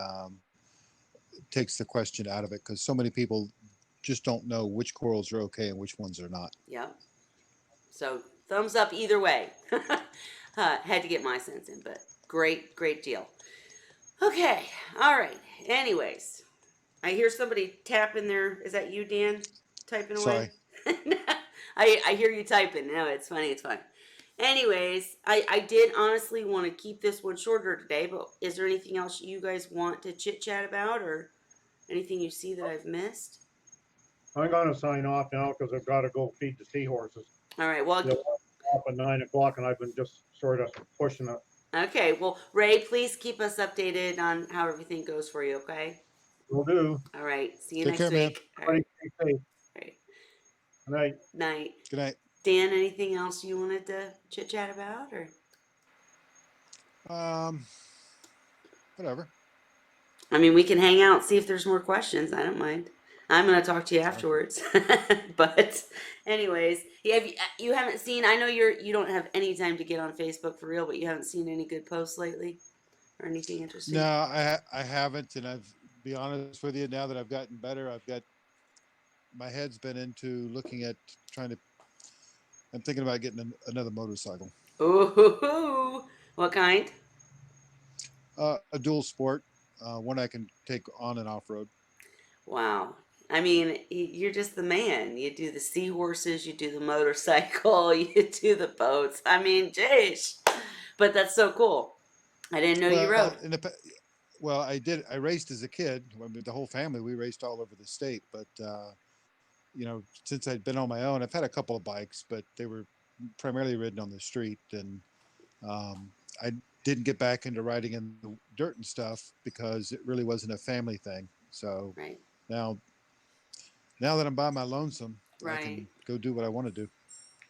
takes the question out of it because so many people just don't know which corals are okay and which ones are not. Yep. So thumbs up either way. Had to get my sense in, but great deal. Okay, all right. Anyways, I hear somebody tapping there. Is that you, Dan? Typing away? Sorry. I hear you typing. No, it's funny. It's fun. Anyways, I did honestly want to keep this one shorter today, but is there anything else you guys want to chit chat about or anything you see that I've missed? I'm gonna sign off now because I've got to go feed the seahorses. All right. Well, They're off at 9 o'clock, and I've been just sort of pushing it. okay. Well, Ray, please keep us updated on how everything goes for you, okay? Will do. All right. See you Take next care, man. week. All right. Everybody stay safe. All right. Good night. Night. Good night. Dan, anything else you wanted to chit chat about or? Um, Whatever. I mean, we can hang out, see if there's more questions. I don't mind. I'm gonna talk to you Sure. afterwards. But anyways, you haven't seen, I know you don't have any time to get on Facebook for real, but you haven't seen any good posts lately or anything interesting? No, I haven't, and I've be honest with you. Now that I've gotten better, I've got my head's been into looking at trying to. I'm thinking about getting another motorcycle, Ooh, what kind? a dual sport, one I can take on and off road. Wow. I mean, you're just the man. You do the seahorses, you do the motorcycle, you do the boats. I mean, jeez. But that's so cool. I didn't know you rode. Well, well, I did. I raced as a kid. I mean, the whole family we raced all over the state. But since I'd been on my own, I've had a couple of bikes, but they were primarily ridden on the street, and I didn't get back into riding in the dirt and stuff because it really wasn't a family thing. So Right. now, now that I'm by my lonesome, I Right. can go do what I want to do.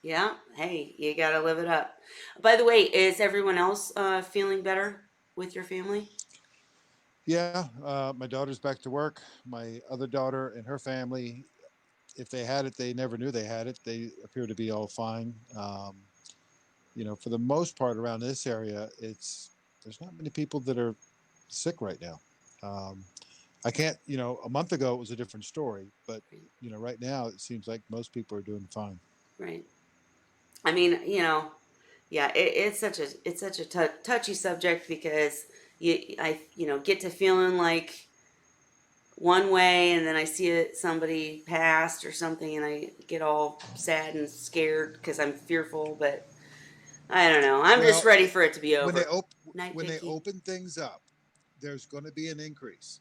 Yeah. Hey, you gotta live it up. By the way, is everyone else feeling better with your family? Yeah, my daughter's back to work. My other daughter and her family, if they had it, they never knew they had it. They appear to be all fine. For the most part around this area, there's not many people that are sick right now. Um, I can't, a month ago it was a different story, but right now it seems like most people are doing fine. Right. I mean, yeah, it's such a touchy subject because I get to feeling like one way and then I see somebody passed or something and I get all sad and scared because I'm fearful, but I don't know. I'm just Well, ready for it to be when they over. op- Night, when they Vicky. open things up, there's going to be an increase,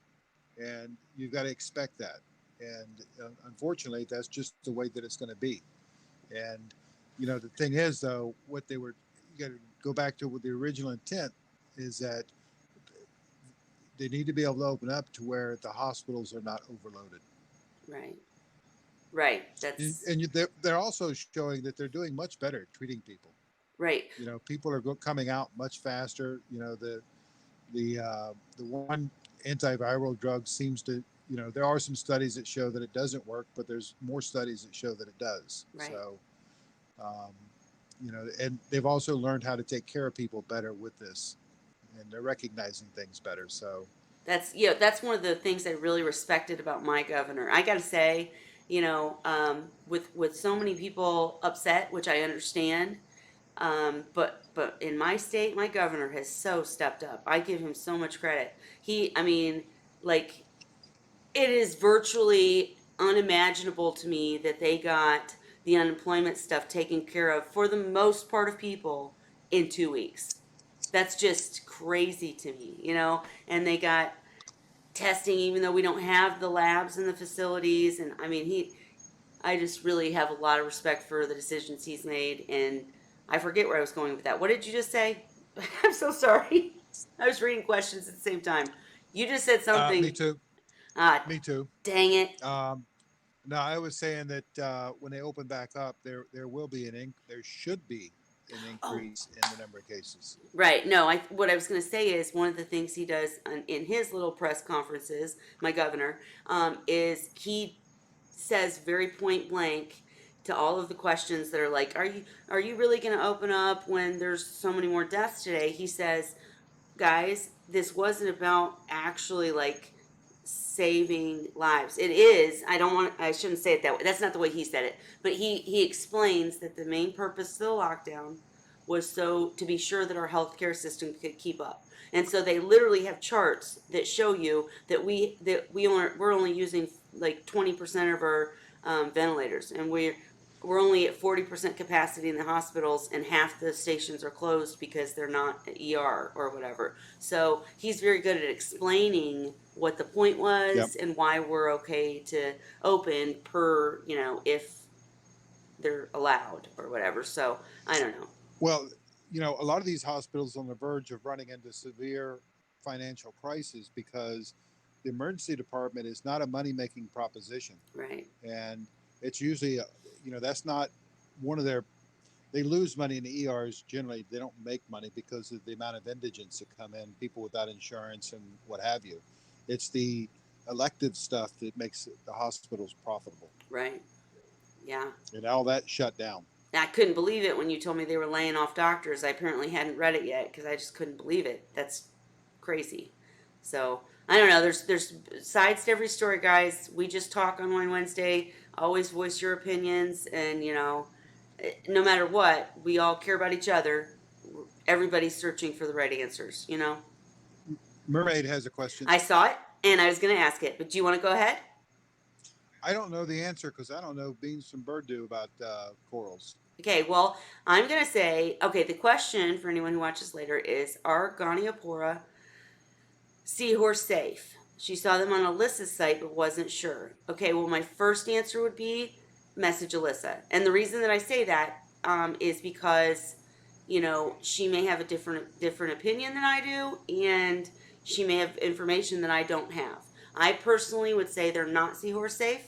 and you've got to expect that. And unfortunately, that's just the way that it's going to be. And the thing is, though, what they were you got to go back to what the original intent is that they need to be able to open up to where the hospitals are not overloaded. Right. Right. And, That's and they're also showing that they're doing much better at treating people. right. People are coming out much faster. The one antiviral drug seems to, there are some studies that show that it doesn't work, but there's more studies that show that it does. Right. So, and they've also learned how to take care of people better with this, and they're recognizing things better. So That's one of the things I really respected about my governor. I got to say, with so many people upset, which I understand, but in my state, my governor has so stepped up. I give him so much credit. I mean, like it is virtually unimaginable to me that they got the unemployment stuff taken care of for the most part of people in 2 weeks. That's just crazy to me. And they got testing even though we don't have the labs and the facilities. And I mean, I just really have a lot of respect for the decisions he's made. And I forget where I was going with that. What did you just say? I'm so sorry. I was reading questions at the same time. You just said me something. too. Ah, Me too. dang it. No, I was saying that when they open back up, there will be there should be an Oh, increase in the number of cases. right. No, what I was going to say is one of the things he does in his little press conferences, my governor, is he says very point blank to all of the questions that are like, are you really going to open up when there's so many more deaths today? He says, guys, this wasn't about actually like saving lives. It is. I shouldn't say it that way. That's not the way he said it. But he explains that the main purpose of the lockdown was so to be sure that our healthcare system could keep up. And so they literally have charts that show you that we're only using like 20% of our ventilators, and we're only at 40% capacity in the hospitals, and half the stations are closed because they're not ER or whatever. So he's very good at explaining what the point Yep. was and why we're okay to open per, if they're allowed or whatever. So I don't know. Well, a lot of these hospitals on the verge of running into severe financial crisis because the emergency department is not a money making proposition. Right. And it's usually, that's not one of their, they lose money in the ERs. Generally, they don't make money because of the amount of indigents that come in, people without insurance and what have you. It's the elective stuff that makes the hospitals profitable. Right. Yeah. And all that shut down. I couldn't believe it when you told me they were laying off doctors. I apparently hadn't read it yet because I just couldn't believe it. That's crazy. So I don't know. There's sides to every story, guys. We just talk on Wine Wednesday. Always voice your opinions, and no matter what, we all care about each other. Everybody's searching for the right answers. Mermaid has a question. I saw it, and I was going to ask it, but do you want to go ahead? I don't know the answer because I don't know beans from bird do about corals. Okay, well, I'm going to say, okay, the question for anyone who watches later is, are Goniopora seahorse safe? She saw them on Alyssa's site but wasn't sure. Okay, well, my first answer would be message Alyssa. And the reason that I say that is because, she may have a different opinion than I do, and she may have information that I don't have. I personally would say they're not seahorse safe.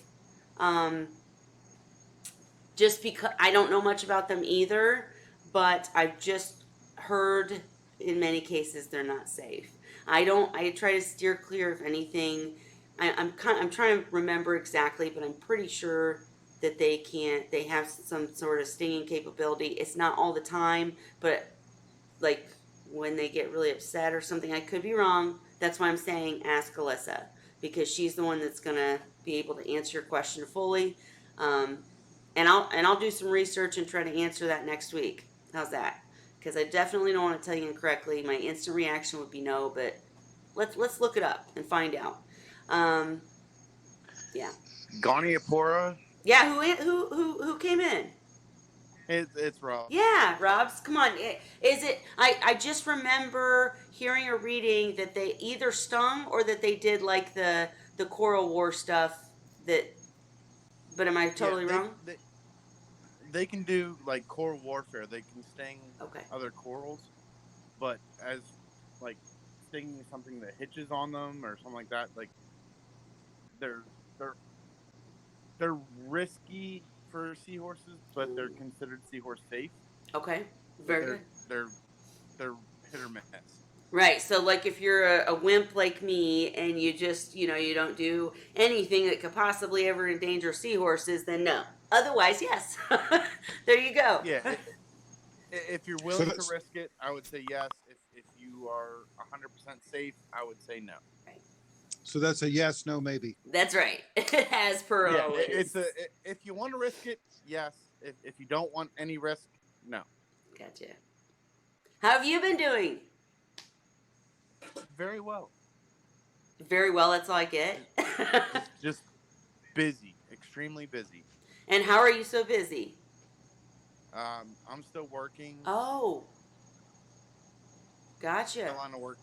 Just because I don't know much about them either, but I've just heard in many cases they're not safe. I try to steer clear of anything. I'm trying to remember exactly, but I'm pretty sure that they have some sort of stinging capability. It's not all the time, but like when they get really upset or something. I could be wrong. That's why I'm saying ask Alyssa, because she's the one that's gonna be able to answer your question fully. And I'll do some research and try to answer that next week. How's that? Because I definitely don't want to tell you incorrectly. My instant reaction would be no, but let's look it up and find out. Yeah. Goniopora. Yeah. Who came in? It's Rob. Yeah, Robs. Come on. Is it? I just remember hearing or reading that they either stung or that they did like the coral war stuff. But am I totally wrong? They can do like coral warfare. They can sting Okay. other corals, but as like stinging something that hitches on them or something like that, like they're risky for seahorses, but they're considered seahorse safe. Okay. Very good. They're hit or miss. Right. So like if you're a wimp like me and you just, you don't do anything that could possibly ever endanger seahorses, then no. Otherwise, yes. There you go. Yeah. If you're willing to risk it, I would say yes. If you are 100% safe, I would say no. Right. So that's a yes, no, maybe. That's right. As per Yeah, always. if you want to risk it, yes. If you don't want any risk, no. Gotcha. How have you been doing? Very well. Very well, that's all I get. Just busy, extremely busy. And how are you so busy? I'm still working. Oh. Gotcha. My line of work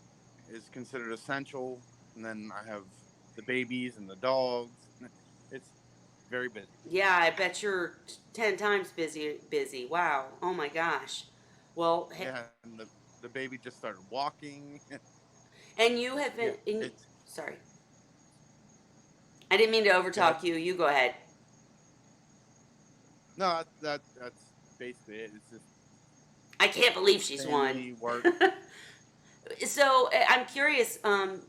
is considered essential, and then I have the babies and the dogs. It's very busy. Yeah, I bet you're 10 times busy. Wow. Oh my gosh. Well, Yeah, and the baby just started walking. and you have been Yeah, sorry. I didn't mean to overtalk you. You go ahead. No, that's basically it. It's just I can't believe she's family, won. work. So I'm curious,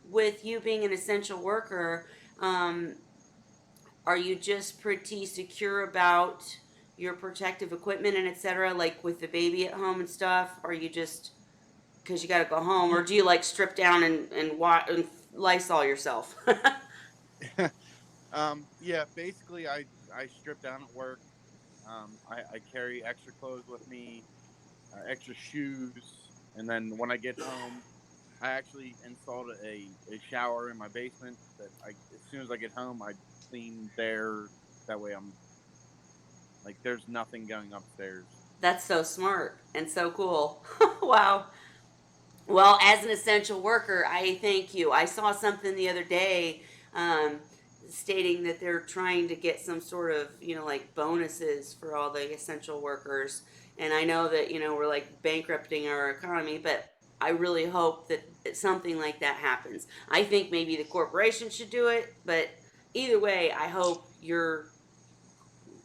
with you being an essential worker, are you just pretty secure about your protective equipment and etc., like with the baby at home and stuff? Are you just because you got to go home, or do you like strip down and Lysol yourself? Yeah, basically, I strip down at work. I carry extra clothes with me, extra shoes, and then when I get home, I actually installed a shower in my basement that as soon as I get home, I clean there. That way, I'm like, there's nothing going upstairs. That's so smart and so cool. Wow. Well, as an essential worker, I thank you. I saw something the other day um, stating that they're trying to get some sort of, like bonuses for all the essential workers. And I know that, we're like bankrupting our economy, but I really hope that something like that happens. I think maybe the corporation should do it, but either way, I hope you're.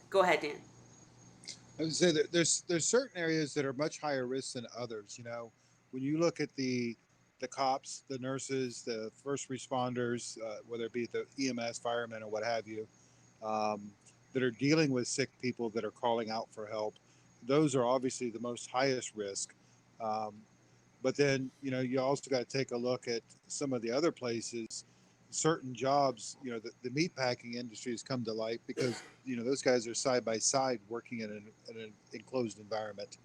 Go ahead, Dan. I would say that there's certain areas that are much higher risk than others. When you look at the cops, the nurses, the first responders, whether it be the EMS, firemen, or what have you, um, that are dealing with sick people that are calling out for help, those are obviously the most highest risk. Um, but then, you also got to take a look at some of the other places, certain jobs, the meat packing industry has come to light because, those guys are side by side working in an enclosed environment.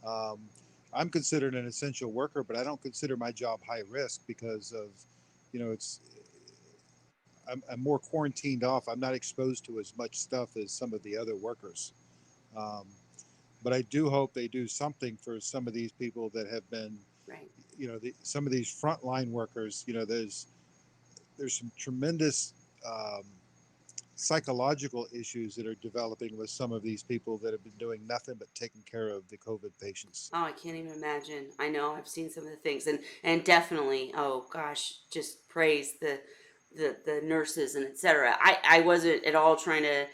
Um, I'm considered an essential worker, but I don't consider my job high risk because of, it's, I'm more quarantined off. I'm not exposed to as much stuff as some of the other workers. Um, but I do hope they do something for some of these people that have been, Right. some of these frontline workers. There's some tremendous um, psychological issues that are developing with some of these people that have been doing nothing but taking care of the COVID patients. Oh, I can't even imagine. I know I've seen some of the things, and definitely, oh gosh, just praise the nurses and etc. I wasn't at all trying to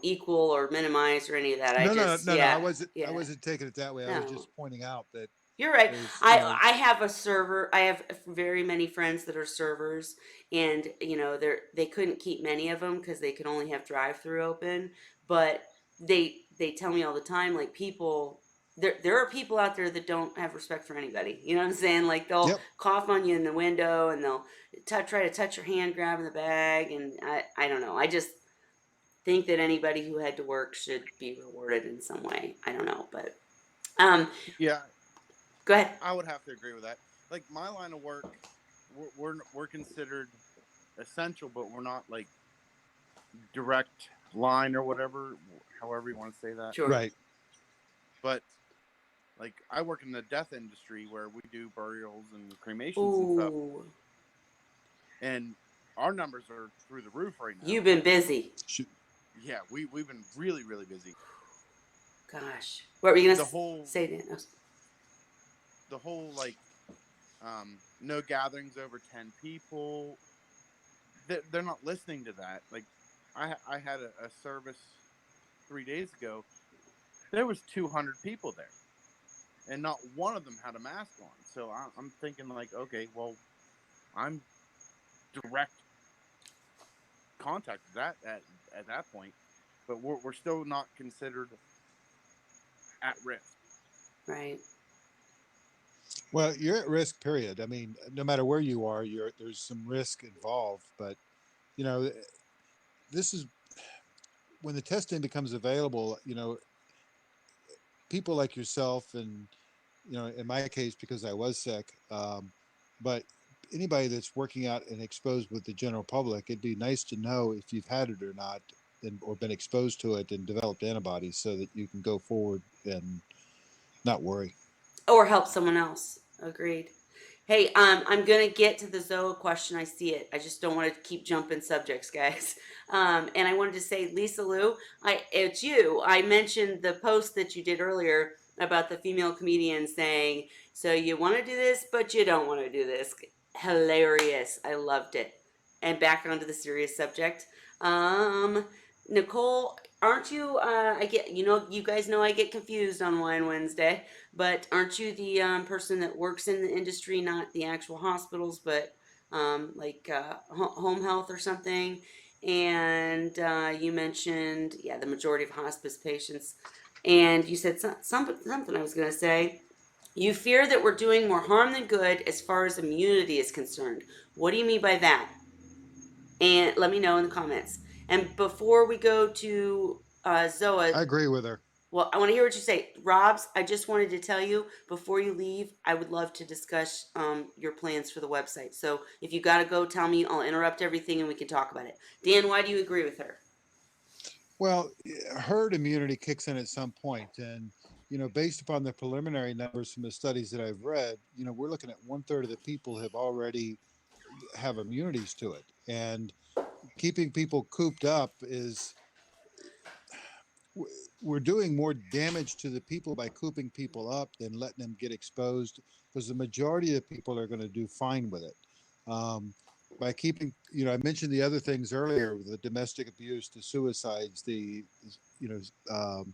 equal or minimize or any of that. I No, no, just no, no. I yeah, wasn't. I yeah. wasn't taking it that way. I was No. just pointing out that You're right. there's, I have a server. I have very many friends that are servers, and they couldn't keep many of them because they could only have drive-through open. But they tell me all the time, like people. There are people out there that don't have respect for anybody. You know what I'm saying? Like they'll yep. cough on you in the window, and they'll try to touch your hand, grab in the bag, and I don't know. I just think that anybody who had to work should be rewarded in some way. I don't know, but um, Yeah, go ahead. I would have to agree with that. Like my line of work, we're considered essential, but we're not like direct line or whatever, however you want to say that. Sure. Right. But like I work in the death industry where we do burials and cremations and stuff, Ooh, and our numbers are through the roof right now. you've been busy. Yeah, we've been really busy. Gosh, what were you gonna The whole say, Dan? Oh, the whole like no gatherings over 10 people. They're not listening to that. Like I had a service 3 days ago. There was 200 people there, and not one of them had a mask on. So I'm thinking like, okay, well, I'm direct contact with that at that point, but we're still not considered at risk. right. Well, you're at risk, period. I mean, no matter where you are, there's some risk involved. But you know, this is when the testing becomes available. People like yourself, and in my case, because I was sick, but anybody that's working out and exposed with the general public, it'd be nice to know if you've had it or not, or been exposed to it and developed antibodies, so that you can go forward and not worry. Or help someone else. Agreed. Hey, I'm gonna get to the Zoa question. I see it. I just don't want to keep jumping subjects, guys. And I wanted to say, Lisa Lou, it's you. I mentioned the post that you did earlier about the female comedian saying, "So you want to do this, but you don't want to do this." Hilarious. I loved it. And back onto the serious subject. Um, Nicole, aren't you? I get. You guys know I get confused on Wine Wednesday. But aren't you the person that works in the industry, not the actual hospitals, but like home health or something? And you mentioned, yeah, the majority of hospice patients. And you said something I was going to say. You fear that we're doing more harm than good as far as immunity is concerned. What do you mean by that? And let me know in the comments. And before we go to Zoa, I agree with her. well, I want to hear what you say. Robs, I just wanted to tell you before you leave, I would love to discuss your plans for the website. So if you got to go, tell me. I'll interrupt everything and we can talk about it. Dan, why do you agree with her? Well, herd immunity kicks in at some point, and based upon the preliminary numbers from the studies that I've read, we're looking at one third of the people have already have immunities to it, and keeping people cooped up is we're doing more damage to the people by cooping people up than letting them get exposed, because the majority of people are going to do fine with it. By keeping, I mentioned the other things earlier, the domestic abuse, the suicides, the, you know, um,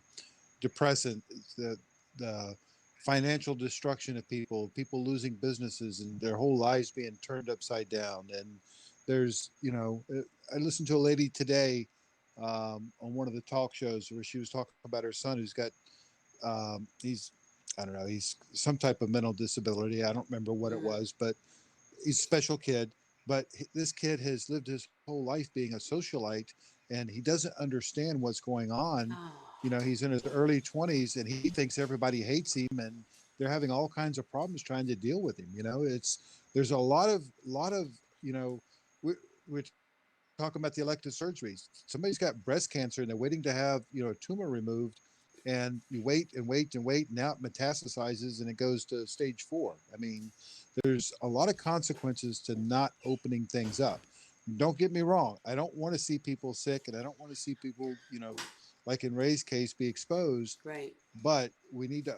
depressant, the financial destruction of people, people losing businesses and their whole lives being turned upside down. And there's, I listened to a lady today on one of the talk shows where she was talking about her son who's got, he's, I don't know, he's some type of mental disability. I don't remember what it Mm-hmm. was, but he's a special kid. But this kid has lived his whole life being a socialite, and he doesn't understand what's going on. Oh, He's in his early 20s, and he thinks everybody hates him, and they're having all kinds of problems trying to deal with him. There's a lot of you know, we, we're talking about the elective surgeries. Somebody's got breast cancer and they're waiting to have a tumor removed, and you wait and wait and wait. Now it metastasizes and it goes to stage 4. I mean, there's a lot of consequences to not opening things up. Don't get me wrong. I don't want to see people sick, and I don't want to see people, like in Ray's case, be exposed. right. But we need to.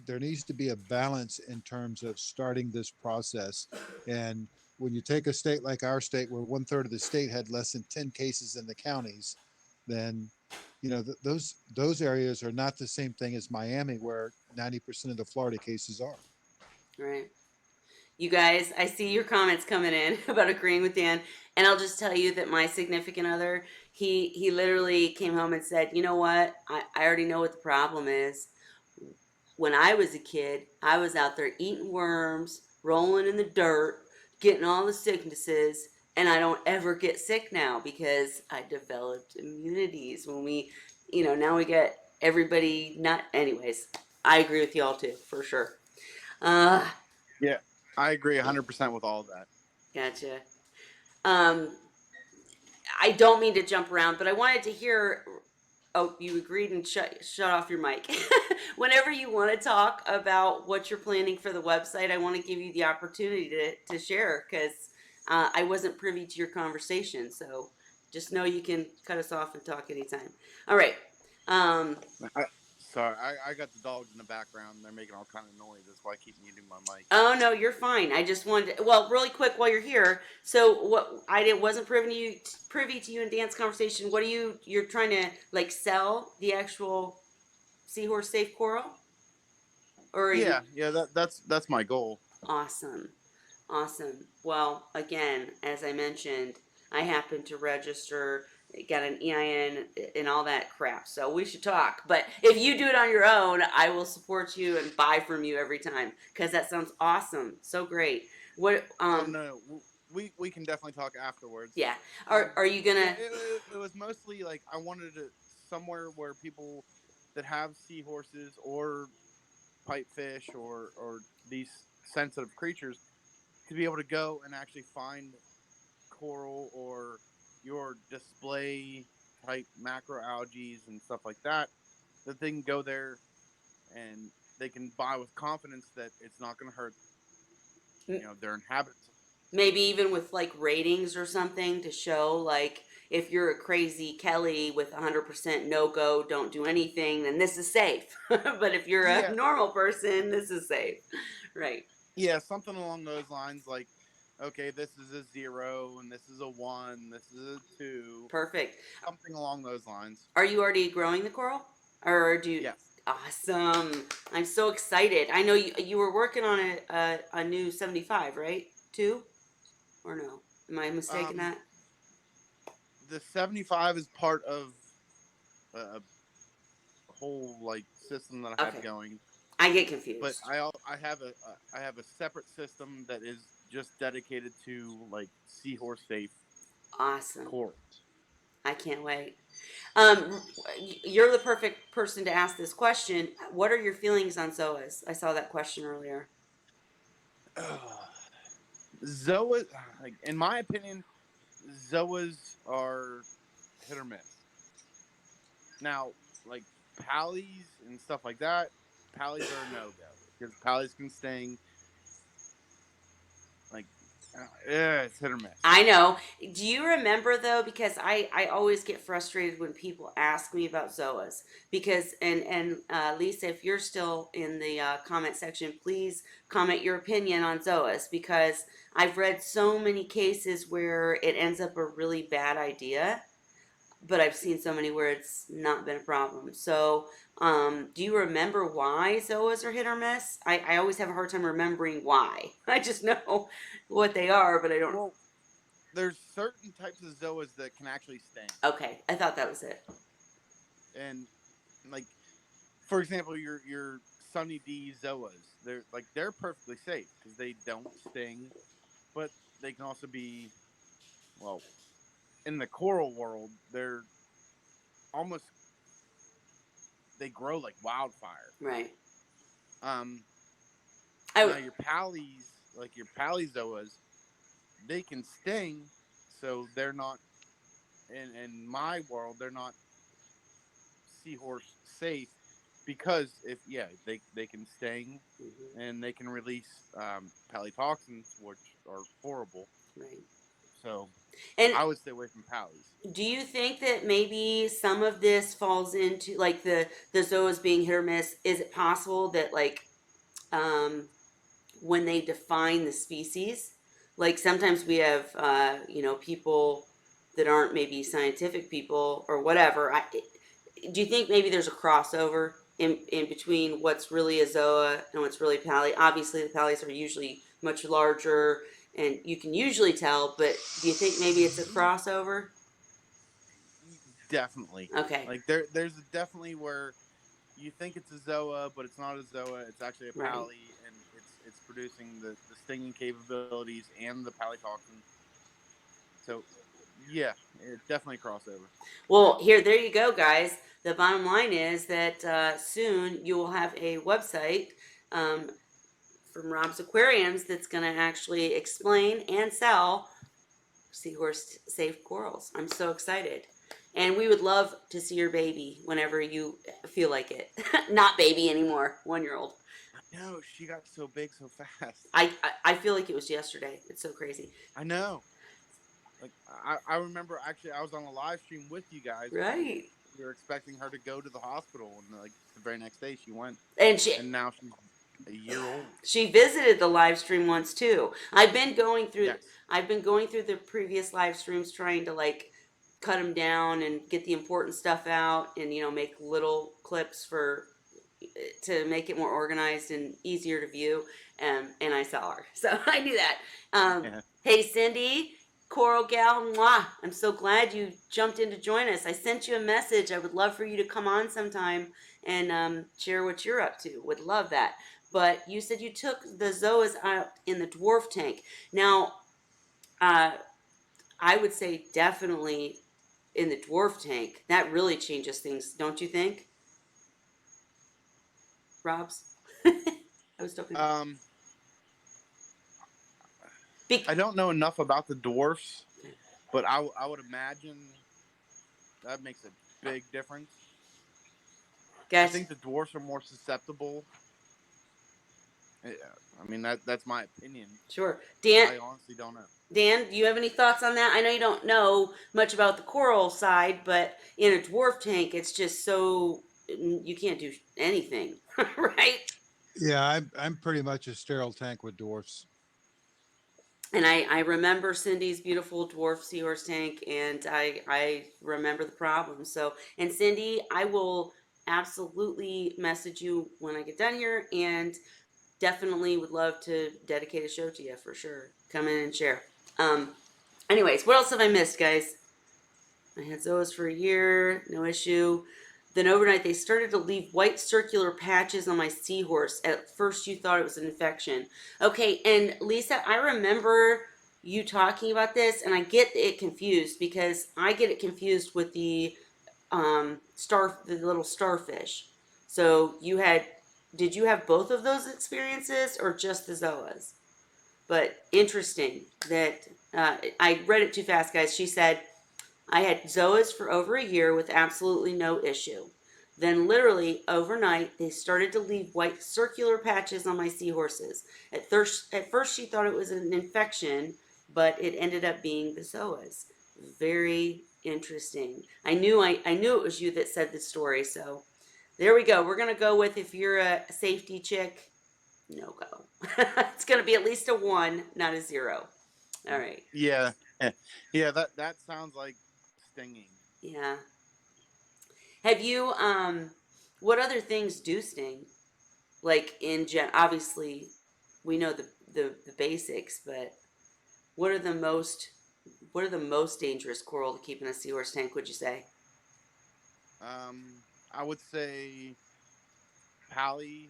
There needs to be a balance in terms of starting this process. And when you take a state like our state, where one third of the state had less than 10 cases in the counties, then those areas are not the same thing as Miami, where 90% of the Florida cases are. Right. You guys, I see your comments coming in about agreeing with Dan, and I'll just tell you that my significant other, he literally came home and said, "You know what? I already know what the problem is. When I was a kid, I was out there eating worms, rolling in the dirt, getting all the sicknesses, and I don't ever get sick now because I developed immunities when now we get everybody not anyways. I agree with y'all too, for sure. Uh, Yeah, I agree 100% with all of that. gotcha. Um, I don't mean to jump around, but I wanted to hear. Oh, you agreed and shut off your mic. Whenever you want to talk about what you're planning for the website, I want to give you the opportunity to share because I wasn't privy to your conversation. So just know you can cut us off and talk anytime. All right. Um, I, sorry, I got the dogs in the background. They're making all kind of noise. That's why I keep muting my mic. oh no, you're fine. I just wanted well, really quick while you're here. So what wasn't privy to you and Dan's conversation. What are you're trying to like sell the actual Seahorse Safe Coral? Or are you Yeah, that's my goal. awesome? Awesome. Well, again, as I mentioned, I happen to register, got an EIN and all that crap. So we should talk. But if you do it on your own, I will support you and buy from you every time because that sounds awesome. So great. What Oh no, we can definitely talk afterwards. yeah. Are you Yeah, gonna it was mostly like I wanted to somewhere where people that have seahorses or pipefish or these sensitive creatures to be able to go and actually find coral or your display type macroalgae and stuff like that, that they can go there and they can buy with confidence that it's not going to hurt their inhabitants. maybe even with like ratings or something to show like if you're a crazy Kelly with 100% no go, don't do anything, then this is safe. But if you're a Yeah, normal person, this is safe. Right. yeah, something along those lines. Like, okay, this is a 0 and this is a 1, this is a 2, Perfect. something along those lines. Are you already growing the coral? Or do you? Yes. Awesome. I'm so excited. I know you were working on a new 75, right? Two? Or no? Am I mistaken Um, that? the 75 is part of a whole like system that I have Okay. going, I get but confused. I have a separate system that is just dedicated to like seahorse safe. Awesome. corals. I can't wait. Um, you're the perfect person to ask this question. What are your feelings on Zoas? I saw that question earlier. Zoa, like in my opinion, Zoas are hit or miss. Now, like Pallies and stuff like that, Pallies are a no go because Pallies can sting. Like, yeah, it's hit or miss. I know. Do you remember though? Because I always get frustrated when people ask me about Zoas. Because and Lisa, if you're still in the comment section, please comment your opinion on Zoas because I've read so many cases where it ends up a really bad idea, but I've seen so many where it's not been a problem. So, do you remember why Zoas are hit or miss? I always have a hard time remembering why. I just know what they are, but I don't. Well, there's certain types of Zoas that can actually sting, Okay, I thought that was it. and like for example, your Sunny D Zoas, they're perfectly safe because they don't sting, but they can also be well in the coral world. They're almost they grow like wildfire. Right. Um, I Now your Pallies, like your Pallizoas, they can sting, so they're not in my world. They're not seahorse safe because if yeah they can sting Mhm. and they can release palitoxins which are horrible. Right. So And I would stay away from pallies. do you think that maybe some of this falls into like the zoas being hit or miss? Is it possible that like um when they define the species, like sometimes we have people that aren't maybe scientific people or whatever. Do you think maybe there's a crossover in between what's really a zoa and what's really pally? Obviously, the pallies are usually much larger, and you can usually tell. But do you think maybe it's a crossover? Definitely, Okay, like there's definitely where you think it's a zoa but it's not a zoa, it's actually a right. pally, and it's producing the stinging capabilities and the palitoxin. So yeah, it definitely crossover. Well, there you go, guys. The bottom line is that soon you will have a website um, from Rob's Aquariums that's going to actually explain and sell seahorse safe corals. I'm so excited. And we would love to see your baby whenever you feel like it. Not baby anymore, 1 year old. I know she got so big so fast. I feel like it was yesterday. It's so crazy. I know. Like I remember actually I was on a live stream with you guys when Right. we were expecting her to go to the hospital, and like the very next day she went, And she and now she's a year old. she visited the live stream once too. Yes. I've been going through the previous live streams trying to like cut them down and get the important stuff out and make little clips for to make it more organized and easier to view. And I saw her, so I knew that. Yeah. Hey Cindy, Coral Gal, mwah! I'm so glad you jumped in to join us. I sent you a message. I would love for you to come on sometime and share what you're up to. Would love that. But you said you took the zoas out in the dwarf tank. Now, uh, I would say definitely in the dwarf tank. That really changes things, don't you think, Robs? I was talking. Um, Be- I don't know enough about the dwarfs, but I would imagine that makes a big difference. I Guys, think the dwarfs are more susceptible. Yeah, I mean that's my opinion. sure. Dan, I honestly don't know. Dan, do you have any thoughts on that? I know you don't know much about the coral side, but in a dwarf tank, it's just so you can't do anything, right? Yeah, I'm pretty much a sterile tank with dwarfs. And I remember Cindy's beautiful dwarf seahorse tank, and I remember the problem. So, and Cindy, I will absolutely message you when I get done here, and definitely would love to dedicate a show to you for sure. Come in and share. Um, Anyways, what else have I missed, guys? I had Zoas for a year, no issue. Then overnight, they started to leave white circular patches on my seahorse. At first, you thought it was an infection. Okay, and Lisa, I remember you talking about this, and I get it confused because I get it confused with the the little starfish. So did you have both of those experiences or just the zoas? But interesting that I read it too fast, guys. She said I had zoas for over a year with absolutely no issue. Then, literally overnight, they started to leave white circular patches on my seahorses. At first, she thought it was an infection, but it ended up being the zoas. Very interesting. I knew it was you that said the story. So there we go. We're gonna go with if you're a safety chick, no go. It's gonna be at least a 1, not a 0. All right. Yeah, yeah. That sounds like stinging. Yeah. Have you what other things do sting? Like obviously we know the basics, but what are the most what are the most dangerous coral to keep in a seahorse tank, would you say? I would say pally,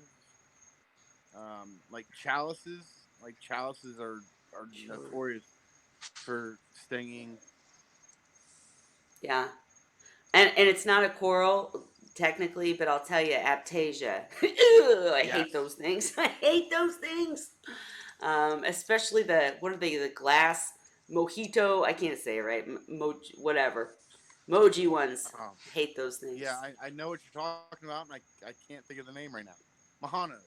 like chalices. Like chalices are Sure. notorious for stinging. Yeah. And it's not a coral technically, but I'll tell you, Aptasia. Ew, I hate Yes. those things. I hate those things. Especially the what are they? The glass mojito. I can't say it right. Whatever. Moji ones. Oh, Hate those yeah. things. I know what you're talking about, and I can't think of the name right now. Mahanos.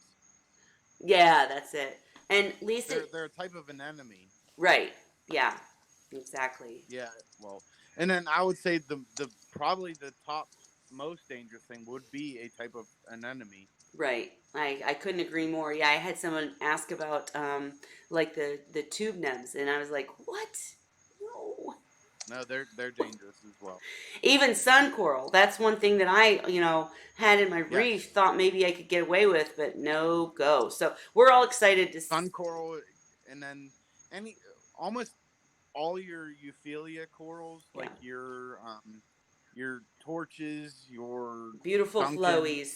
Yeah, that's it. And Lisa, They're a type of an enemy. right? Yeah, exactly. Yeah. Well, and then I would say the probably the top most dangerous thing would be a type of an enemy. Right. I couldn't agree more. Yeah, I had someone ask about like the tube nubs, and I was like, what? No. No, they're dangerous as well. Even sun coral. That's one thing that I, had in my Yes. reef. Thought maybe I could get away with, but no go. So we're all excited to. Sun coral, and then any almost all your euphilia corals, Yeah, like your torches, your beautiful Duncans, flowies.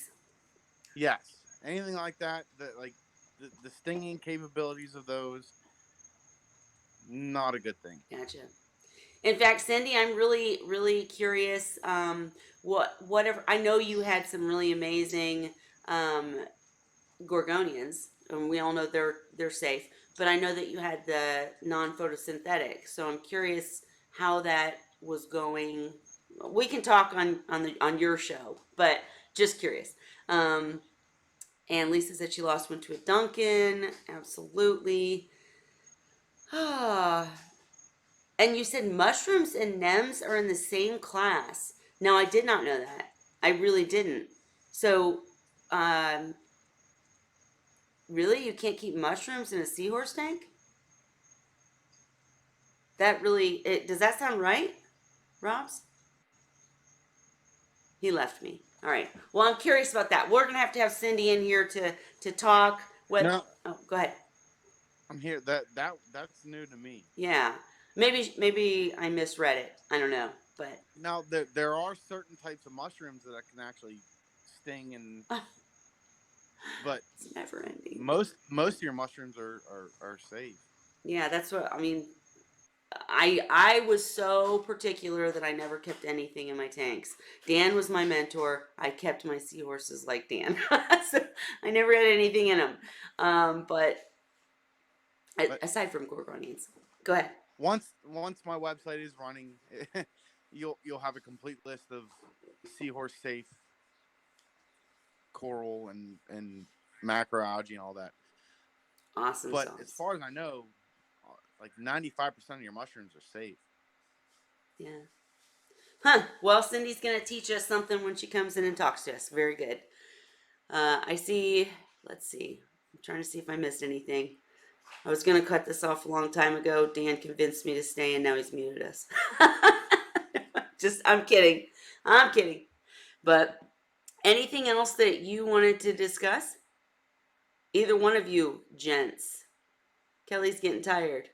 yes, anything like that. That like the stinging capabilities of those, not a good thing. Gotcha. In fact, Cindy, I'm really, really curious. Whatever. I know you had some really amazing um, gorgonians, and we all know they're safe. But I know that you had the non-photosynthetic, so I'm curious how that was going. We can talk on your show, but just curious. Um, and Lisa said she lost one to a Duncan. Absolutely. Ah, and you said mushrooms and nems are in the same class. Now, I did not know that. I really didn't. So, um, really, you can't keep mushrooms in a seahorse tank? Does that sound right, Robs? He left me. All right. Well, I'm curious about that. We're gonna have to have Cindy in here to talk. No, Oh, go ahead. I'm here. That's new to me. Yeah. Maybe I misread it. I don't know, but Now there are certain types of mushrooms that can actually sting, and uh, but it's never ending. most of your mushrooms are safe. Yeah, that's what I mean. I was so particular that I never kept anything in my tanks. Dan was my mentor. I kept my seahorses like Dan, so I never had anything in them. But But aside from gorgonians, go ahead. once my website is running, you'll have a complete list of seahorse safe coral and macroalgae and all that. Awesome But as sauce. far as I know, like 95% of your mushrooms are safe. Yeah. Huh. Well, Cindy's gonna teach us something when she comes in and talks to us. Very good. I see. Let's see. I'm trying to see if I missed anything. I was gonna cut this off a long time ago. Dan convinced me to stay, and now he's muted us. I'm kidding. I'm kidding. But anything else that you wanted to discuss? Either one of you, gents. Kelly's getting tired.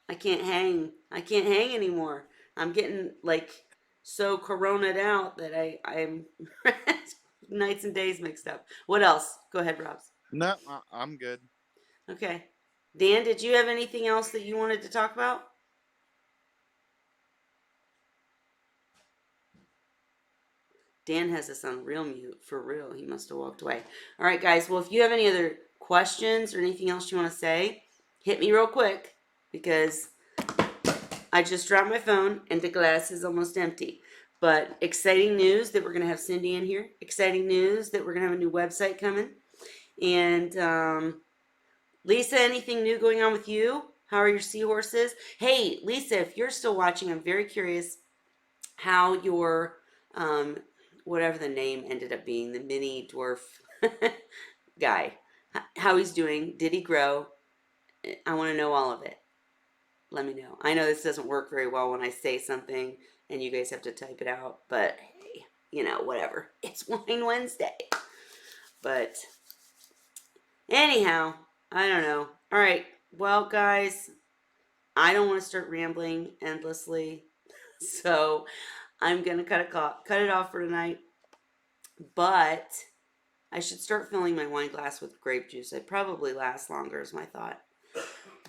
I can't hang. I can't hang anymore. I'm getting like so corona'd out that I'm nights and days mixed up. What else? Go ahead, Robs. No, I'm good. Okay. Dan, did you have anything else that you wanted to talk about? Dan has us on real mute, for real. He must have walked away. All right, guys. Well, if you have any other questions or anything else you want to say, hit me real quick because I just dropped my phone and the glass is almost empty. But exciting news that we're going to have Cindy in here. Exciting news that we're going to have a new website coming. And Lisa, anything new going on with you? How are your seahorses? Hey, Lisa, if you're still watching, I'm very curious how your whatever the name ended up being, the mini dwarf guy, how he's doing. Did he grow? I want to know all of it. Let me know. I know this doesn't work very well when I say something and you guys have to type it out, but hey, whatever. It's Wine Wednesday. But anyhow, I don't know. All right. Well, guys, I don't want to start rambling endlessly. So I'm going to cut it off for tonight. But I should start filling my wine glass with grape juice. It probably lasts longer, is my thought.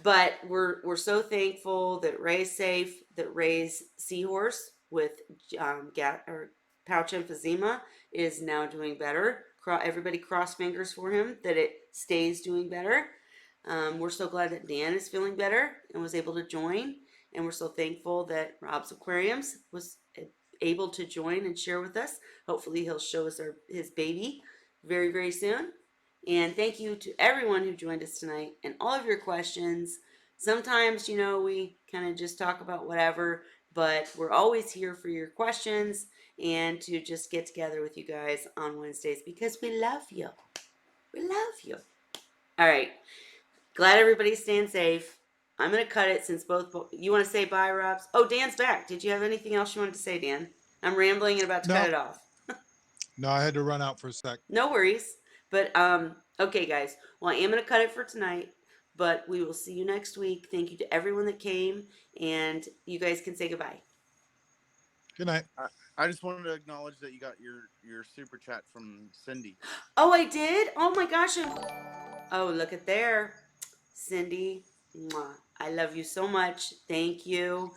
But we're so thankful that Ray's safe, that Ray's Seahorse with pouch emphysema is now doing better. Everybody cross fingers for him that it stays doing better. We're so glad that Dan is feeling better and was able to join. And we're so thankful that Rob's Aquariums was able to join and share with us. Hopefully he'll show us his baby very, very soon. And thank you to everyone who joined us tonight and all of your questions. Sometimes, we kind of just talk about whatever, but we're always here for your questions and to just get together with you guys on Wednesdays because we love you. We love you. All right. Glad everybody's staying safe. I'm going to cut it since you want to say bye, Robs? Oh, Dan's back. Did you have anything else you wanted to say, Dan? I'm rambling and about to cut No, it off. no, I had to run out for a sec. No worries. But okay, guys. Well, I am gonna cut it for tonight. But we will see you next week. Thank you to everyone that came, and you guys can say goodbye. Good night. I just wanted to acknowledge that you got your super chat from Cindy. Oh, I did. Oh my gosh. Oh, look at there, Cindy. Mwah. I love you so much. Thank you.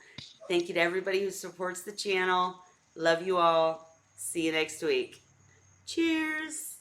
Thank you to everybody who supports the channel. Love you all. See you next week. Cheers.